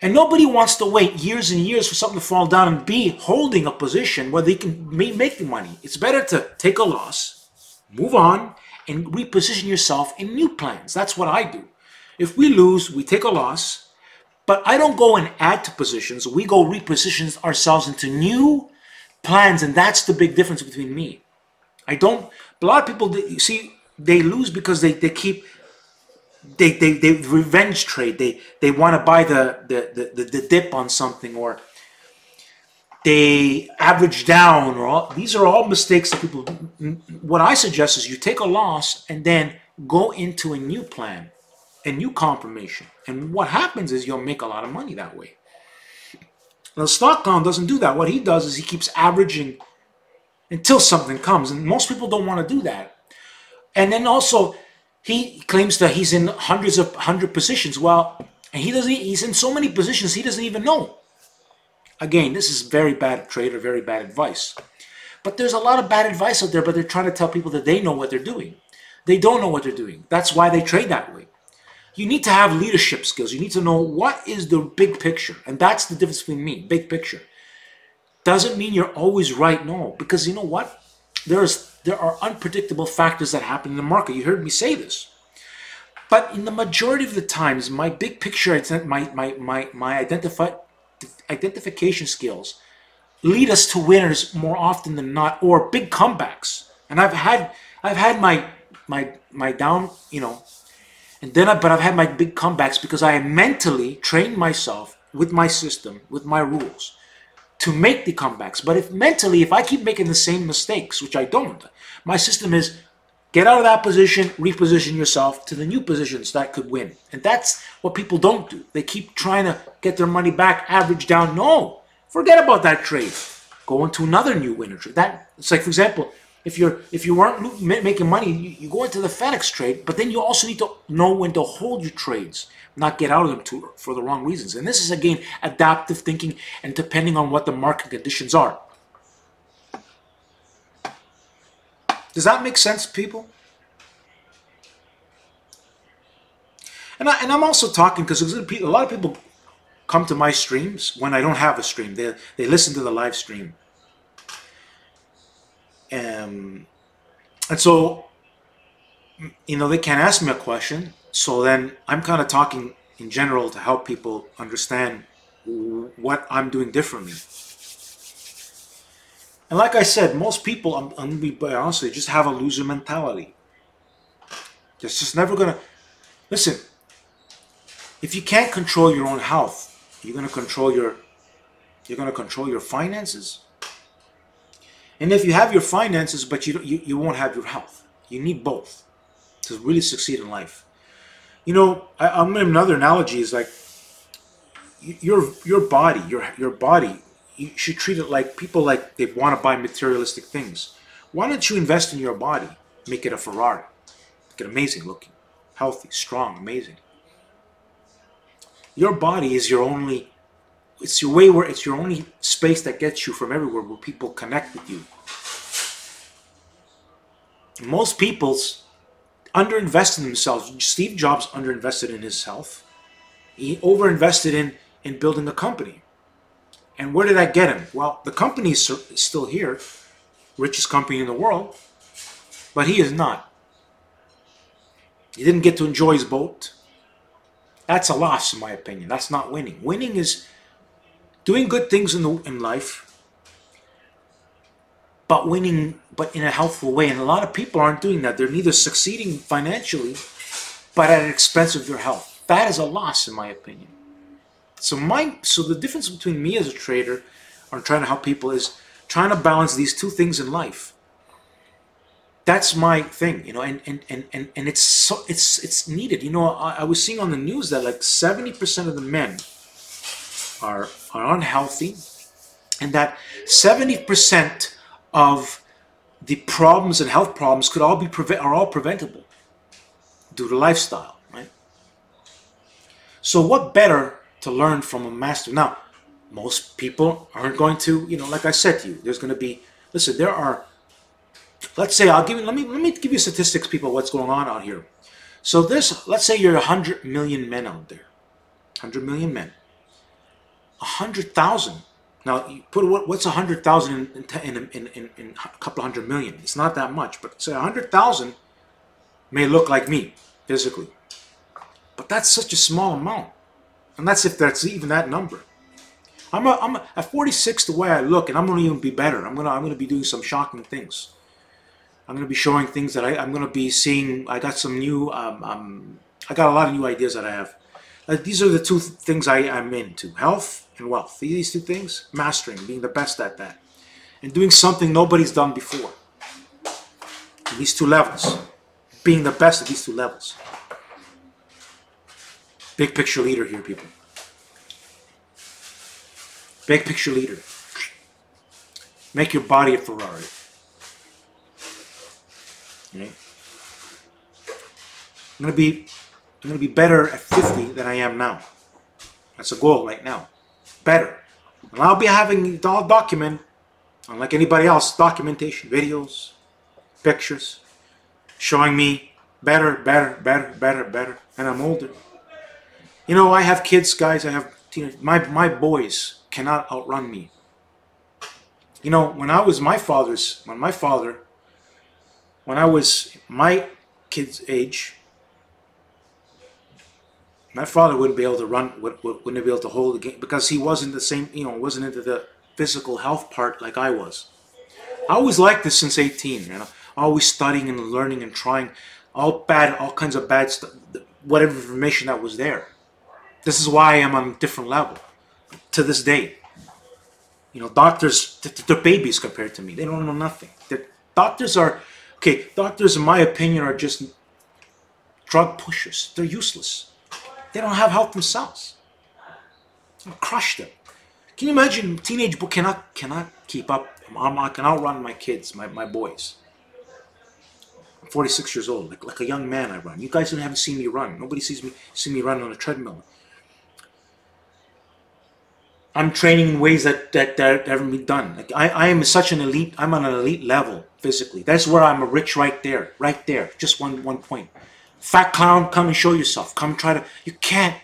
Speaker 1: And nobody wants to wait years and years for something to fall down and be holding a position where they can make the money. It's better to take a loss, move on, and reposition yourself in new plans. That's what I do. If we lose, we take a loss, but I don't go and add to positions. We go reposition ourselves into new plans, and that's the big difference between me. I don't, a lot of people, you see, they lose because they revenge trade. They want to buy the dip on something, or they average down, or these are all mistakes that people. What I suggest is you take a loss and then go into a new plan, a new confirmation, and what happens is you'll make a lot of money that way. Now, the stock clown doesn't do that. What he does is he keeps averaging until something comes, and most people don't want to do that. And then also, he claims that he's in hundred positions. Well, and he's in so many positions he doesn't even know. Again, this is very bad trader, very bad advice. But there's a lot of bad advice out there, but they're trying to tell people that they know what they're doing. They don't know what they're doing. That's why they trade that way. You need to have leadership skills. You need to know what is the big picture. And that's the difference between me, big picture. Doesn't mean you're always right, no. Because you know what? There are unpredictable factors that happen in the market. You heard me say this. But in the majority of the times, my big picture, my identification skills lead us to winners more often than not, or big comebacks. And I've had my down, and then but I've had my big comebacks because I mentally trained myself with my system, with my rules, to make the comebacks. But if I keep making the same mistakes, which I don't, my system is get out of that position, reposition yourself to the new positions that could win. And that's what people don't do. They keep trying to get their money back, average down. No, forget about that trade. Go into another new winner trade. It's like, for example, if you weren't making money, you go into the FedEx trade, but then you also need to know when to hold your trades, not get out of them for the wrong reasons. And this is, again, adaptive thinking and depending on what the market conditions are. Does that make sense, people? And I'm also talking because a lot of people come to my streams when I don't have a stream. They listen to the live stream. And so, they can't ask me a question. So then I'm kind of talking in general to help people understand what I'm doing differently. And like I said, most people, I'm going to be honest with you, just have a loser mentality. Just never going to... Listen, if you can't control your own health, you're going to control your finances. And if you have your finances, but you won't have your health. You need both to really succeed in life. I'm going to another analogy is like your body, your body. You should treat it like people like they want to buy materialistic things. Why don't you invest in your body? Make it a Ferrari. Make it amazing looking, healthy, strong, amazing. Your body is your only, it's your only space that gets you from everywhere where people connect with you. Most people's underinvest in themselves. Steve Jobs underinvested in his health. He overinvested in building a company. And where did that get him? Well, the company is still here, richest company in the world, but he is not. He didn't get to enjoy his boat. That's a loss, in my opinion. That's not winning. Winning is doing good things in life, but winning, but in a healthful way. And a lot of people aren't doing that. They're neither succeeding financially, but at the expense of their health. That is a loss, in my opinion. So the difference between me as a trader or trying to help people is trying to balance these two things in life. That's my thing, and it's needed. I was seeing on the news that like 70% of the men are unhealthy, and that 70% of the problems and health problems are all preventable due to lifestyle, right? So what better to learn from a master? Now, most people aren't going to, like I said to you, there's going to be, listen, there are, let's say, let me give you statistics, people, what's going on out here. So let's say you're 100 million men out there, 100 million men, 100,000. Now, you put what's 100,000 in a couple hundred million? It's not that much, but say 100,000 may look like me physically, but that's such a small amount. And that's if that's even that number. I'm at 46 the way I look, and I'm going to even be better. I'm going to be doing some shocking things. I'm going to be showing things that I'm going to be seeing. I got some new. I got a lot of new ideas that I have. These are the two things I'm into: health and wealth. These two things, mastering, being the best at that, and doing something nobody's done before. These two levels, being the best at these two levels. Big picture leader here, people. Big picture leader. Make your body a Ferrari. Okay? I'm gonna be better at 50 than I am now. That's a goal right now. Better. And I'll be having it all documented, unlike anybody else, documentation, videos, pictures, showing me better, and I'm older. I have kids, guys. I have teenagers. My boys cannot outrun me. When I was my kid's age, my father wouldn't be able to run, wouldn't be able to hold the game because he wasn't the same, wasn't into the physical health part like I was. I always liked this since 18, you know. Always studying and learning and trying all kinds of bad stuff, whatever information that was there. This is why I am on a different level to this day. You know, doctors, they're babies compared to me. They don't know nothing. Doctors are, okay, doctors in my opinion are just drug pushers. They're useless. They don't have health themselves. I'll crush them. Can you imagine teenage boy cannot keep up? I can outrun my kids, my boys. I'm 46 years old, like a young man I run. You guys haven't seen me run. Nobody see me run on a treadmill. I'm training in ways that haven't been done. Like I am such an elite. I'm on an elite level physically. That's where I'm a rich right there, Just one point. Fat clown, come and show yourself. Come try to. You can't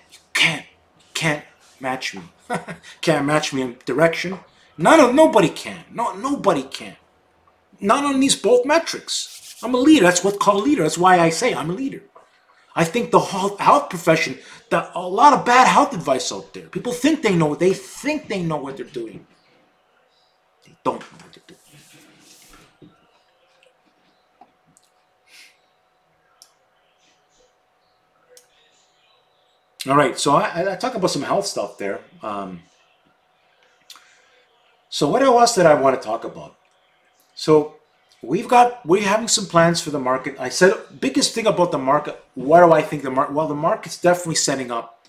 Speaker 1: match me. Can't match me in direction. Nobody can. Nobody can. Not on these both metrics. I'm a leader. That's what's called a leader. That's why I say I'm a leader. I think the whole health profession, a lot of bad health advice out there. People think they know. They think they know what they're doing. They don't know what they're doing. All right, so I talk about some health stuff there. So what else did I want to talk about? So we're having some plans for the market. I said biggest thing about the market. What do I think the market? Well, the market's definitely setting up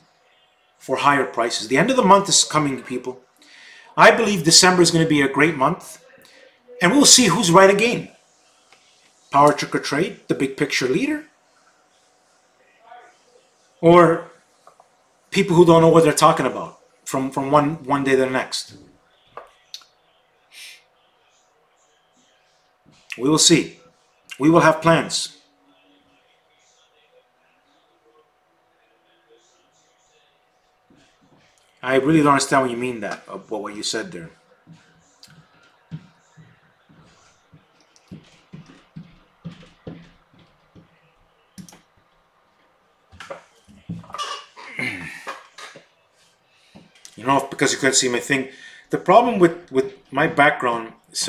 Speaker 1: for higher prices. The end of the month is coming, people. I believe December is going to be a great month, and we'll see who's right again. PowerTarget Trade, the big picture leader, or people who don't know what they're talking about from one day to the next. We will see. We will have plans. I really don't understand what you mean what you said there. You know, because you couldn't see my thing. The problem with my background is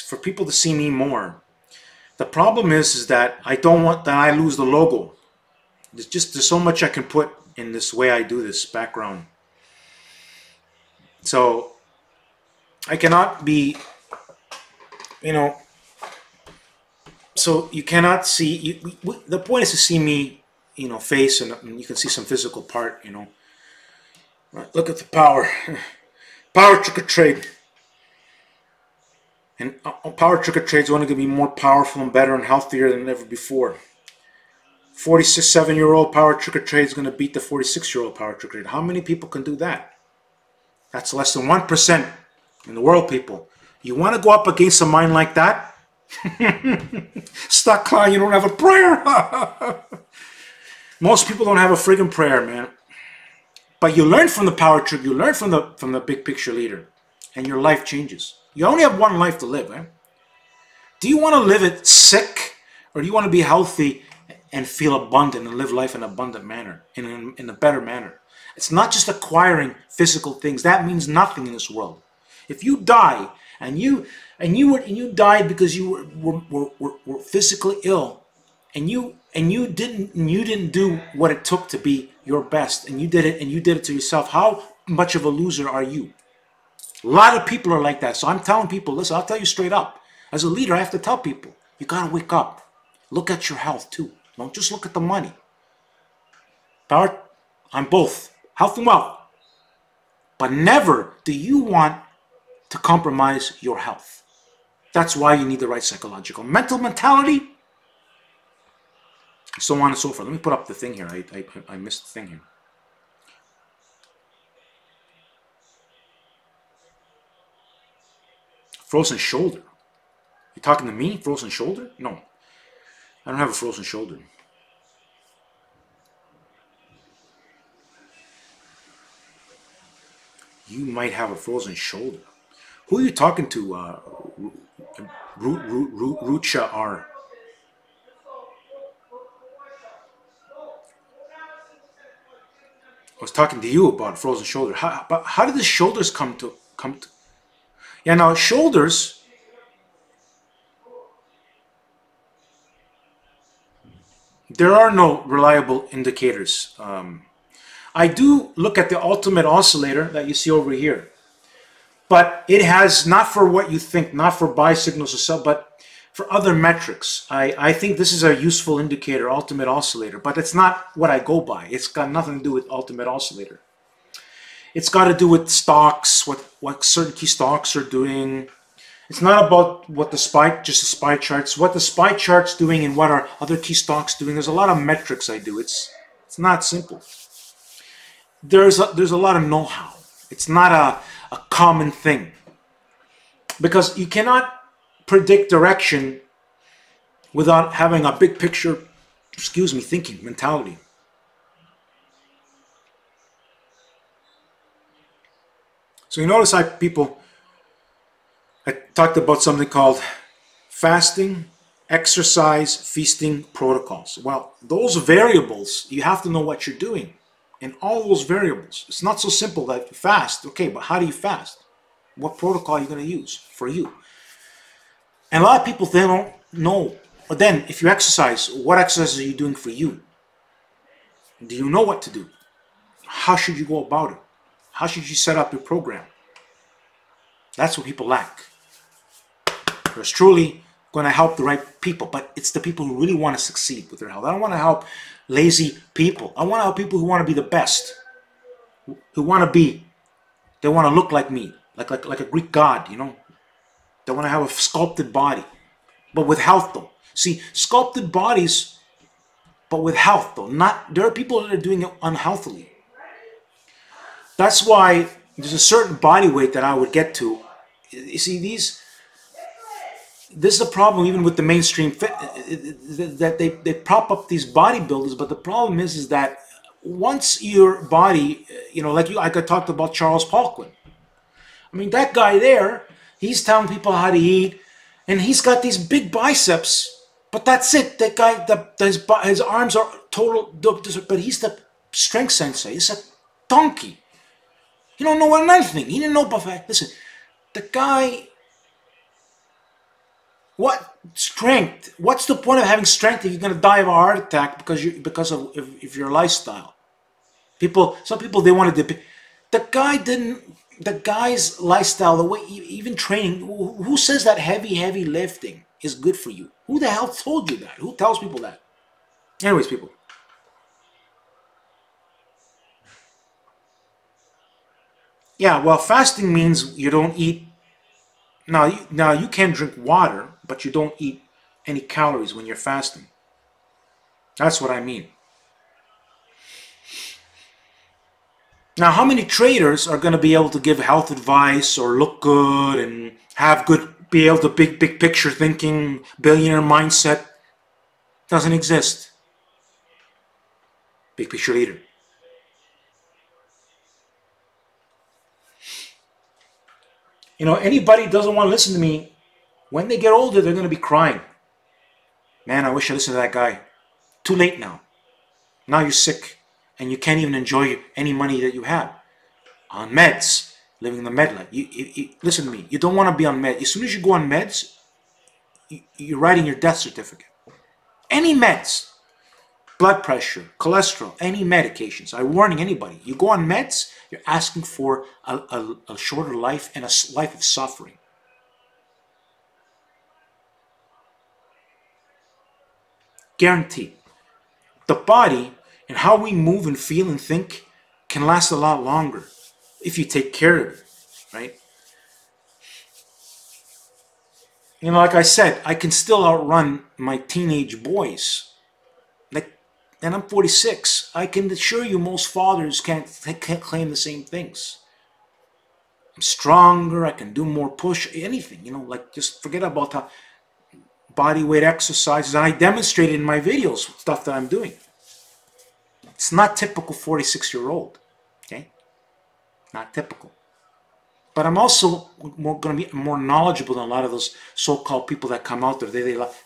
Speaker 1: for people to see me more. The problem is that I don't want that I lose the logo. There's so much I can put in this way I do this background. So I cannot be, you know. So you cannot see. The point is to see me, you know, face, and you can see some physical part, you know. Right, look at the PowerTarget Trade. And PowerTarget Trade is only going to be more powerful and better and healthier than ever before. 47-year-old PowerTarget Trade is going to beat the 46-year-old PowerTarget Trade. How many people can do that? That's less than 1% in the world, people. You want to go up against a mind like that? Stuck Klein, you don't have a prayer. Most people don't have a friggin' prayer, man. But you learn from the PowerTarget. You learn from the big picture leader, and your life changes. You only have one life to live, eh? Do you want to live it sick, or do you want to be healthy and feel abundant and live life in an abundant manner, in a better manner? It's not just acquiring physical things. That means nothing in this world. If you die and you died because you were physically ill, and you didn't do what it took to be your best, and you did it to yourself, how much of a loser are you? A lot of people are like that. So I'm telling people, listen, I'll tell you straight up. As a leader, I have to tell people, you gotta wake up. Look at your health too. Don't just look at the money. I'm both health and wealth. But never do you want to compromise your health. That's why you need the right psychological mental mentality, so on and so forth. Let me put up the thing here. I missed the thing here. Frozen shoulder. You talking to me? Frozen shoulder? No. I don't have a frozen shoulder. You might have a frozen shoulder. Who are you talking to, Rucha R? I was talking to you about frozen shoulder. How did the shoulders come to? Yeah, now shoulders, there are no reliable indicators. I do look at the ultimate oscillator that you see over here, but it has, not for what you think, not for buy signals or sell, but for other metrics. I think this is a useful indicator, ultimate oscillator, but it's not what I go by. It's got nothing to do with ultimate oscillator. It's got to do with stocks, what certain key stocks are doing. It's not about what the SPY, just the SPY charts, what the SPY chart's doing and what are other key stocks doing. There's a lot of metrics I do. It's not simple. There's a lot of know-how. It's not a common thing, because you cannot predict direction without having a big picture, thinking mentality. So you notice I talked about something called fasting, exercise, feasting protocols. Well, those variables, you have to know what you're doing in all those variables. It's not so simple that you fast. Okay, but how do you fast? What protocol are you going to use for you? And a lot of people, they don't know. But then, if you exercise, what exercises are you doing for you? Do you know what to do? How should you go about it? How should you set up your program? That's what people lack. It's truly going to help the right people, but it's the people who really want to succeed with their health. I don't want to help lazy people. I want to help people who want to be the best, who want to be, they want to look like me, like a Greek god, you know. They want to have a sculpted body, but with health though. See, sculpted bodies, but with health though. There are people that are doing it unhealthily. That's why there's a certain body weight that I would get to. You see, this is a problem even with the mainstream fit, that they prop up these bodybuilders, but the problem is that once your body, like I talked about Charles Poliquin. I mean, that guy there, he's telling people how to eat, and he's got these big biceps, but that's it. That guy, his arms are total, but he's the strength sensei. He's a donkey. He don't know anything. He didn't know buffet. Listen, the guy, what strength? What's the point of having strength if you're going to die of a heart attack because of your lifestyle? Some people, they want to the guy's lifestyle, the way, even training, who says that heavy lifting is good for you? Who the hell told you that? Who tells people that? Anyways, people. Yeah, well, fasting means you don't eat. Now you can drink water, but you don't eat any calories when you're fasting. That's what I mean. Now, how many traders are going to be able to give health advice or look good and be able to big picture thinking, billionaire mindset? Doesn't exist. Big picture leader. Anybody doesn't want to listen to me, when they get older, they're going to be crying. Man, I wish I listened to that guy. Too late now. Now you're sick, and you can't even enjoy any money that you have. On meds, living the med life. Listen to me. You don't want to be on meds. As soon as you go on meds, you're writing your death certificate. Any meds, blood pressure, cholesterol, any medications. I'm warning anybody. You go on meds, you're asking for a shorter life and a life of suffering. Guaranteed. The body and how we move and feel and think can last a lot longer if you take care of it, right? Like I said, I can still outrun my teenage boys. And I'm 46. I can assure you most fathers can't claim the same things. I'm stronger, I can do more push, anything, just forget about how body weight exercises. And I demonstrated in my videos stuff that I'm doing. It's not typical 46-year-old, okay? Not typical. But I'm also going to be more knowledgeable than a lot of those so-called people that come out there.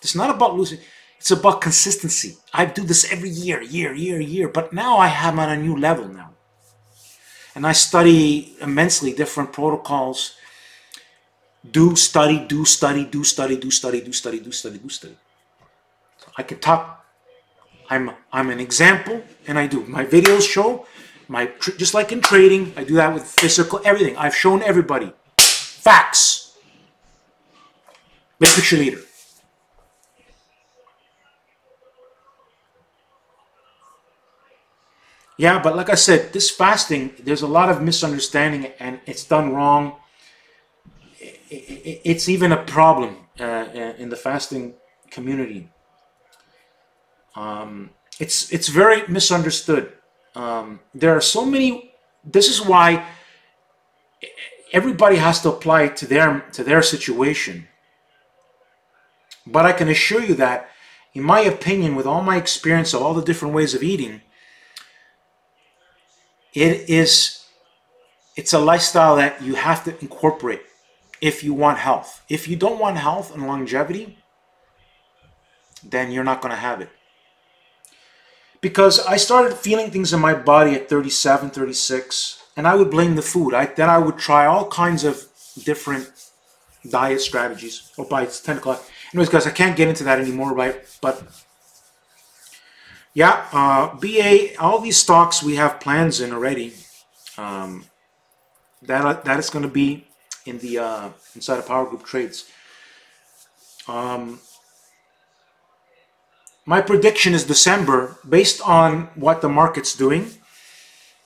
Speaker 1: It's not about losing. It's about consistency. I do this every year. But now I'm on a new level now. And I study immensely different protocols. Do study, do study, do study, do study, do study, do study, do study. So I can talk. I'm an example, and I do. My videos show, just like in trading, I do that with physical, everything. I've shown everybody. Facts. Big picture leader. Yeah, but like I said, this fasting, there's a lot of misunderstanding, and it's done wrong. It's even a problem in the fasting community. It's very misunderstood. There are so many. This is why everybody has to apply it to their situation. But I can assure you that, in my opinion, with all my experience of all the different ways of eating, it's a lifestyle that you have to incorporate if you want health. If you don't want health and longevity, then you're not going to have it. Because I started feeling things in my body at 37, 36, and I would blame the food. Then I would try all kinds of different diet strategies. Oh, by it's 10 o'clock. Anyways, guys, I can't get into that anymore, right? But yeah, BA, all these stocks we have plans in already. That is going to be in the inside of Power Group Trades. My prediction is December, based on what the market's doing.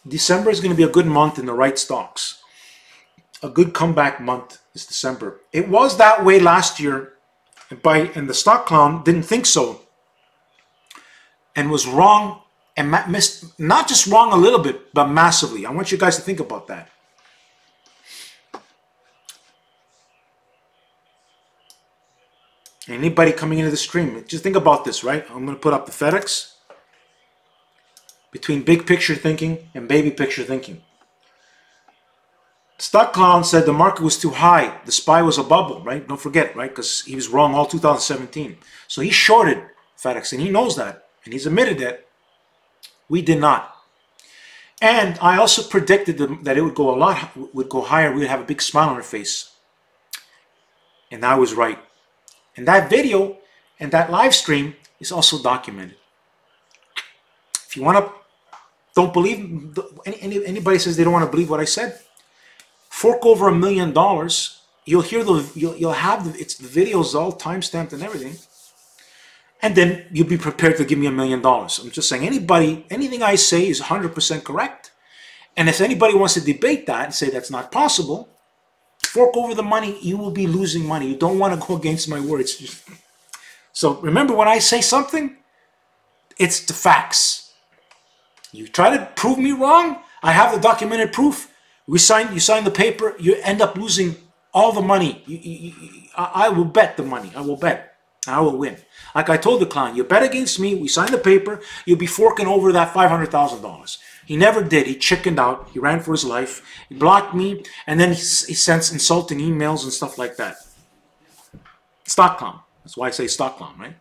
Speaker 1: December is going to be a good month in the right stocks. A good comeback month is December. It was that way last year, and the stock clown didn't think so, and was wrong, and missed, not just wrong a little bit, but massively. I want you guys to think about that. Anybody coming into the stream, just think about this, right? I'm going to put up the FedEx between big picture thinking and baby picture thinking. Stock clown said the market was too high. The SPY was a bubble, right? Don't forget, right? Because he was wrong all 2017. So he shorted FedEx, and he knows that, and he's admitted it. We did not. And I also predicted that it would go higher. We would have a big smile on our face. And I was right. And that video and that live stream is also documented. If you want to, don't believe, anybody says they don't want to believe what I said, fork over $1 million. You'll hear you'll have the videos all timestamped and everything. And then you'll be prepared to give me $1 million. I'm just saying, anything I say is 100% correct. And if anybody wants to debate that and say that's not possible, fork over the money, you will be losing money. You don't want to go against my words. So remember, when I say something, it's the facts. You try to prove me wrong, I have the documented proof. You sign the paper, you end up losing all the money. I will bet the money. I will bet. I will win. Like I told the client, you bet against me, we sign the paper, you'll be forking over that $500,000. He never did. He chickened out. He ran for his life. He blocked me, and then he sends insulting emails and stuff like that. Stock clown. That's why I say stock clown, right?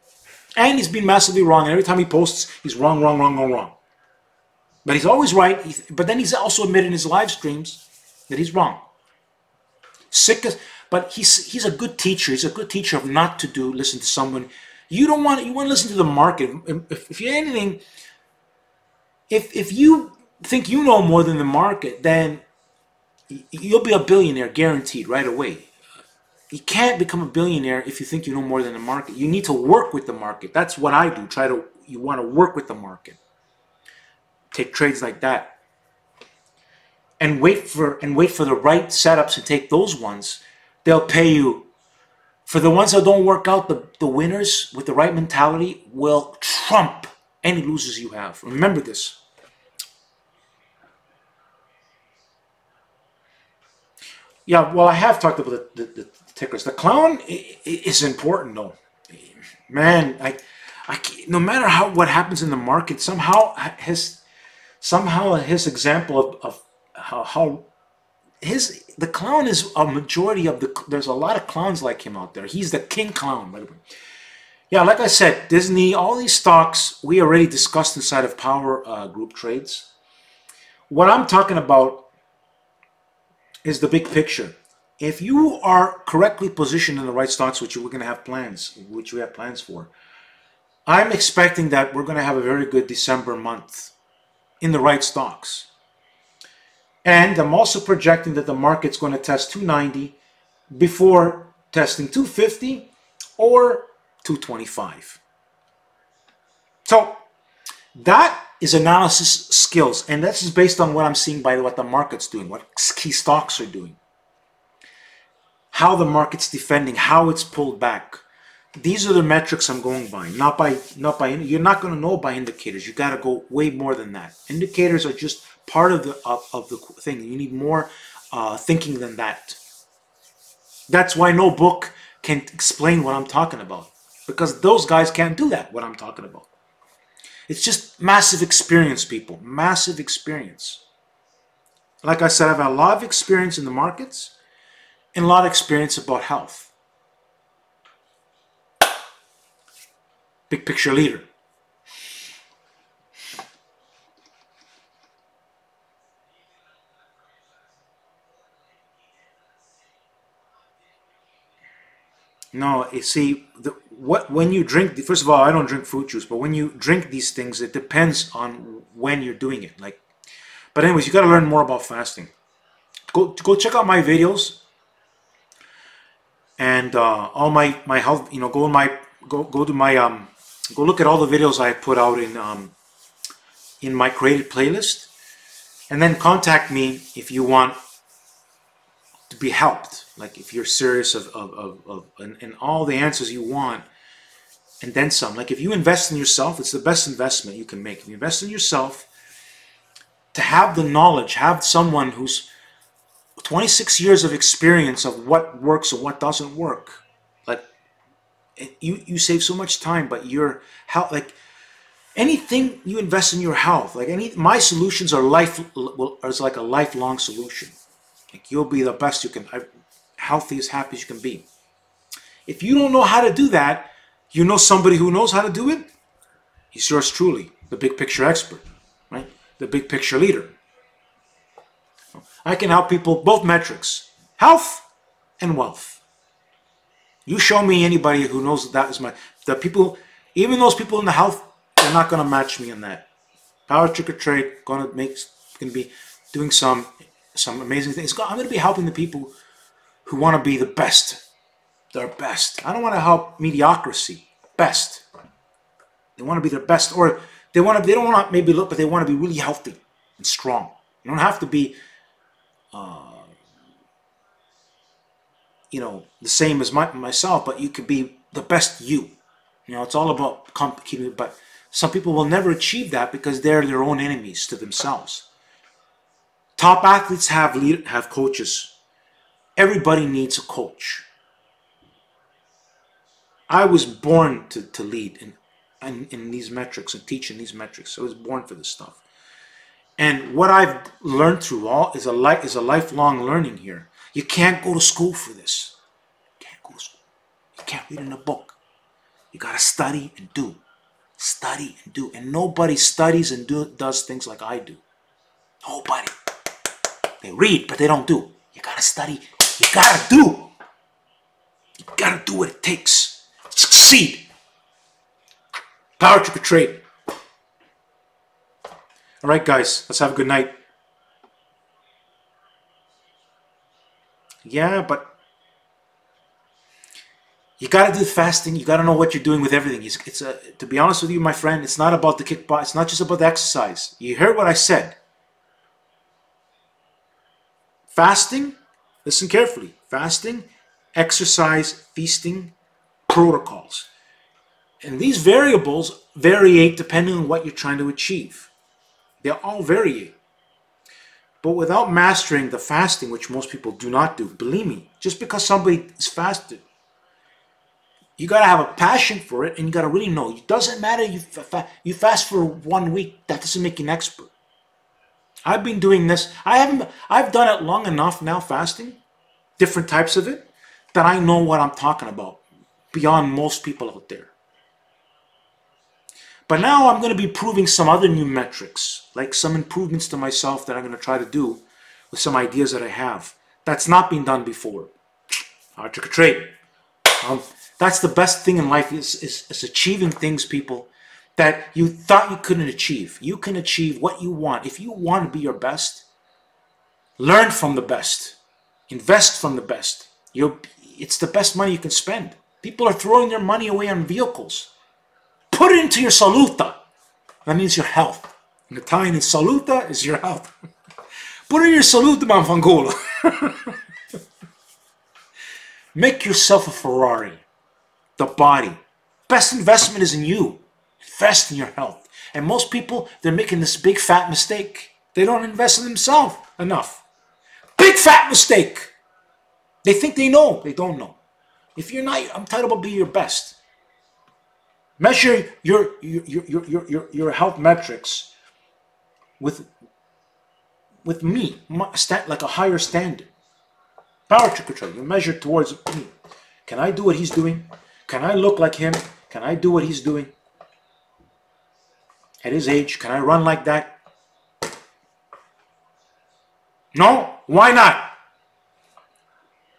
Speaker 1: And he's been massively wrong. And every time he posts, he's wrong. But he's always right. But then he's also admitted in his live streams that he's wrong. But he's a good teacher. He's a good teacher of not to listen to someone. You want to listen to the market. If you're anything. If you think you know more than the market, then you'll be a billionaire guaranteed right away. You can't become a billionaire if you think you know more than the market. You need to work with the market. That's what I do. You want to work with the market. Take trades like that. And wait for the right setups and take those ones. They'll pay you. For the ones that don't work out, the winners with the right mentality will trump any losers you have. Remember this. Yeah, well, I have talked about the tickers. The clown is important, though. Man, no matter what happens in the market, somehow his example of how the clown is a majority of there's a lot of clowns like him out there. He's the king clown, by the way. Yeah, like I said, Disney, all these stocks we already discussed inside of Power Group Trades. What I'm talking about is the big picture. if you are correctly positioned in the right stocks, which we're going to have plans, which we have plans for, I'm expecting that we're going to have a very good December month in the right stocks. And I'm also projecting that the market's going to test 290 before testing 250 or 225. So that is analysis skills, and this is based on what I'm seeing by what the market's doing, what key stocks are doing, how the market's defending, how it's pulled back. These are the metrics I'm going by, not by. You're not going to know by indicators. You got to go way more than that. Indicators are just part of the thing. You need more thinking than that. That's why no book can explain what I'm talking about, because those guys can't do that. What I'm talking about. It's just massive experience, people. Massive experience. Like I said, I've had a lot of experience in the markets and a lot of experience about health. Big picture leader. No, you see, when you drink, first of all, I don't drink fruit juice, but when you drink these things, it depends on when you're doing it. But anyways, you got to learn more about fasting. Go check out my videos and all my health. Go look at all the videos I put out in my created playlist, and then contact me if you want to be helped. Like if you're serious and all the answers you want, and then some. Like if you invest in yourself, it's the best investment you can make. If you invest in yourself, to have the knowledge, have someone who's 26 years of experience of what works and what doesn't work. Like you save so much time, but your health, like anything you invest in your health, my solutions are like a lifelong solution. Like you'll be the best you can, healthy as happy as you can be. If you don't know how to do that, you know somebody who knows how to do it. He's yours truly, the big picture expert, right? The big picture leader. I can help people both metrics, health and wealth. You show me anybody who knows that is the people, even those people in the health, they're not going to match me in that. PowerTarget Trade going to be doing some amazing things. I'm going to be helping the people who want to be the best. Their best. I don't want to help mediocrity. Best. They want to be their best, or they don't want to maybe look, but they want to be really healthy and strong. You don't have to be the same as myself, but you could be the best you. It's all about competing, but some people will never achieve that because they're their own enemies to themselves. Top athletes have coaches. Everybody needs a coach. I was born to lead in these metrics and teach in these metrics. I was born for this stuff. And what I've learned through all is a lifelong learning here. You can't go to school for this. You can't go to school. You can't read in a book. You got to study and do. Study and do. And nobody studies and does things like I do. Nobody. They read, but they don't do. You got to study. You got to do. You got to do what it takes to succeed. PowerTarget Trade. All right, guys. Let's have a good night. Yeah, but you got to do the fasting. You got to know what you're doing with everything. To be honest with you, my friend, it's not about the kickbox. It's not just about the exercise. You heard what I said. Fasting, listen carefully. Fasting, exercise, feasting, protocols. And these variables variate depending on what you're trying to achieve. They all vary. But without mastering the fasting, which most people do not do, believe me, just because somebody is fasted, you got to have a passion for it, and you got to really know. It doesn't matter you fast for 1 week. That doesn't make you an expert. I've been doing this. I've done it long enough now, fasting, different types of it, that I know what I'm talking about beyond most people out there. But now I'm going to be proving some other new metrics, like some improvements to myself that I'm going to try to do with some ideas that I have That's not been done before. PowerTarget Trade. That's the best thing in life is achieving things, people, that you thought you couldn't achieve. You can achieve what you want. If you want to be your best, learn from the best. Invest from the best. It's the best money you can spend. People are throwing their money away on vehicles. Put it into your saluta. That means your health. In Italian, saluta is your health. Put it in your saluta, manfangolo. Make yourself a Ferrari. The body. Best investment is in you. Invest in your health. And most people, they're making this big fat mistake. They don't invest in themselves enough. Big fat mistake. They think they know. They don't know. If you're not entitled to be your best, measure your health metrics with me, like a higher standard. PowerTarget Trade. You measure towards me. Can I do what he's doing? Can I look like him? Can I do what he's doing? At his age, can I run like that? No? Why not?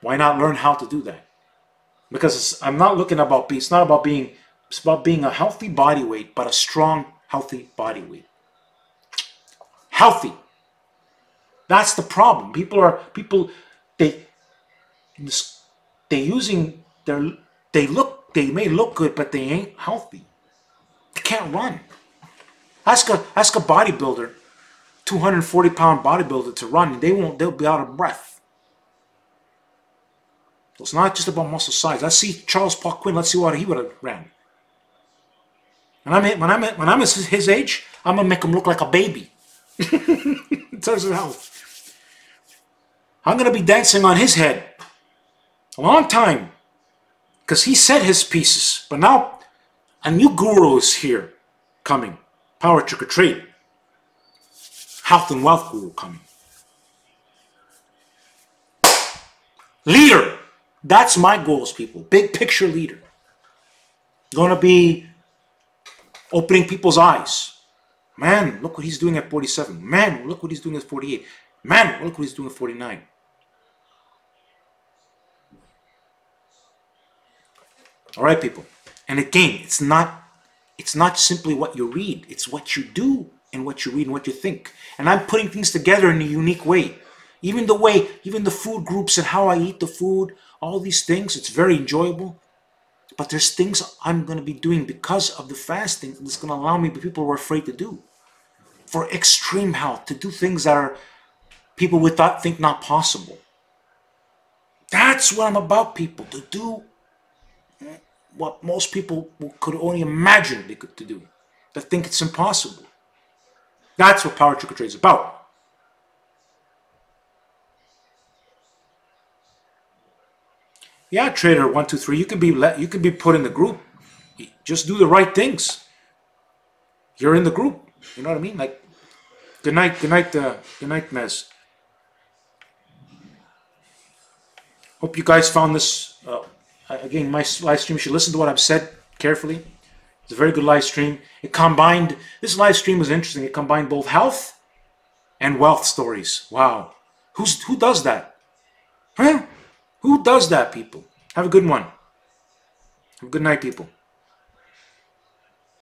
Speaker 1: Why not learn how to do that? Because I'm not looking about being, it's not about being, it's about being a healthy body weight, but a strong, healthy body weight. Healthy. That's the problem. They may look good, but they ain't healthy. They can't run. Ask a bodybuilder, 240-pound bodybuilder to run, they'll be out of breath. So it's not just about muscle size. Let's see Charles Quinn, let's see what he would have ran. When I'm his age, I'm gonna make him look like a baby. In terms of health. I'm gonna be dancing on his head a long time. Because he said his pieces. But now a new guru is here coming. PowerTarget Trade. Health and wealth guru coming. Leader. That's my goals, people. Big picture leader. Gonna be opening people's eyes. Man, look what he's doing at 47. Man, look what he's doing at 48. Man, look what he's doing at 49. All right, people. And again, it's not simply what you read. It's what you do and what you read and what you think. And I'm putting things together in a unique way. Even the food groups and how I eat the food, all these things, it's very enjoyable. But there's things I'm going to be doing because of the fasting that's going to allow me, but people were afraid to do. For extreme health, to do things that are people would think not possible. That's what I'm about, people. To do what most people could only imagine they could do. That think it's impossible. That's what PowerTarget Trade is about. Yeah, Trader 123, you can be put in the group. Just do the right things. You're in the group. You know what I mean? Like, good night, Mez. Hope you guys found this. Again, my live stream, you should listen to what I've said carefully. It's a very good live stream. This live stream was interesting. It combined both health and wealth stories. Wow. Who does that? Huh? Who does that, people? Have a good one. Have a good night, people.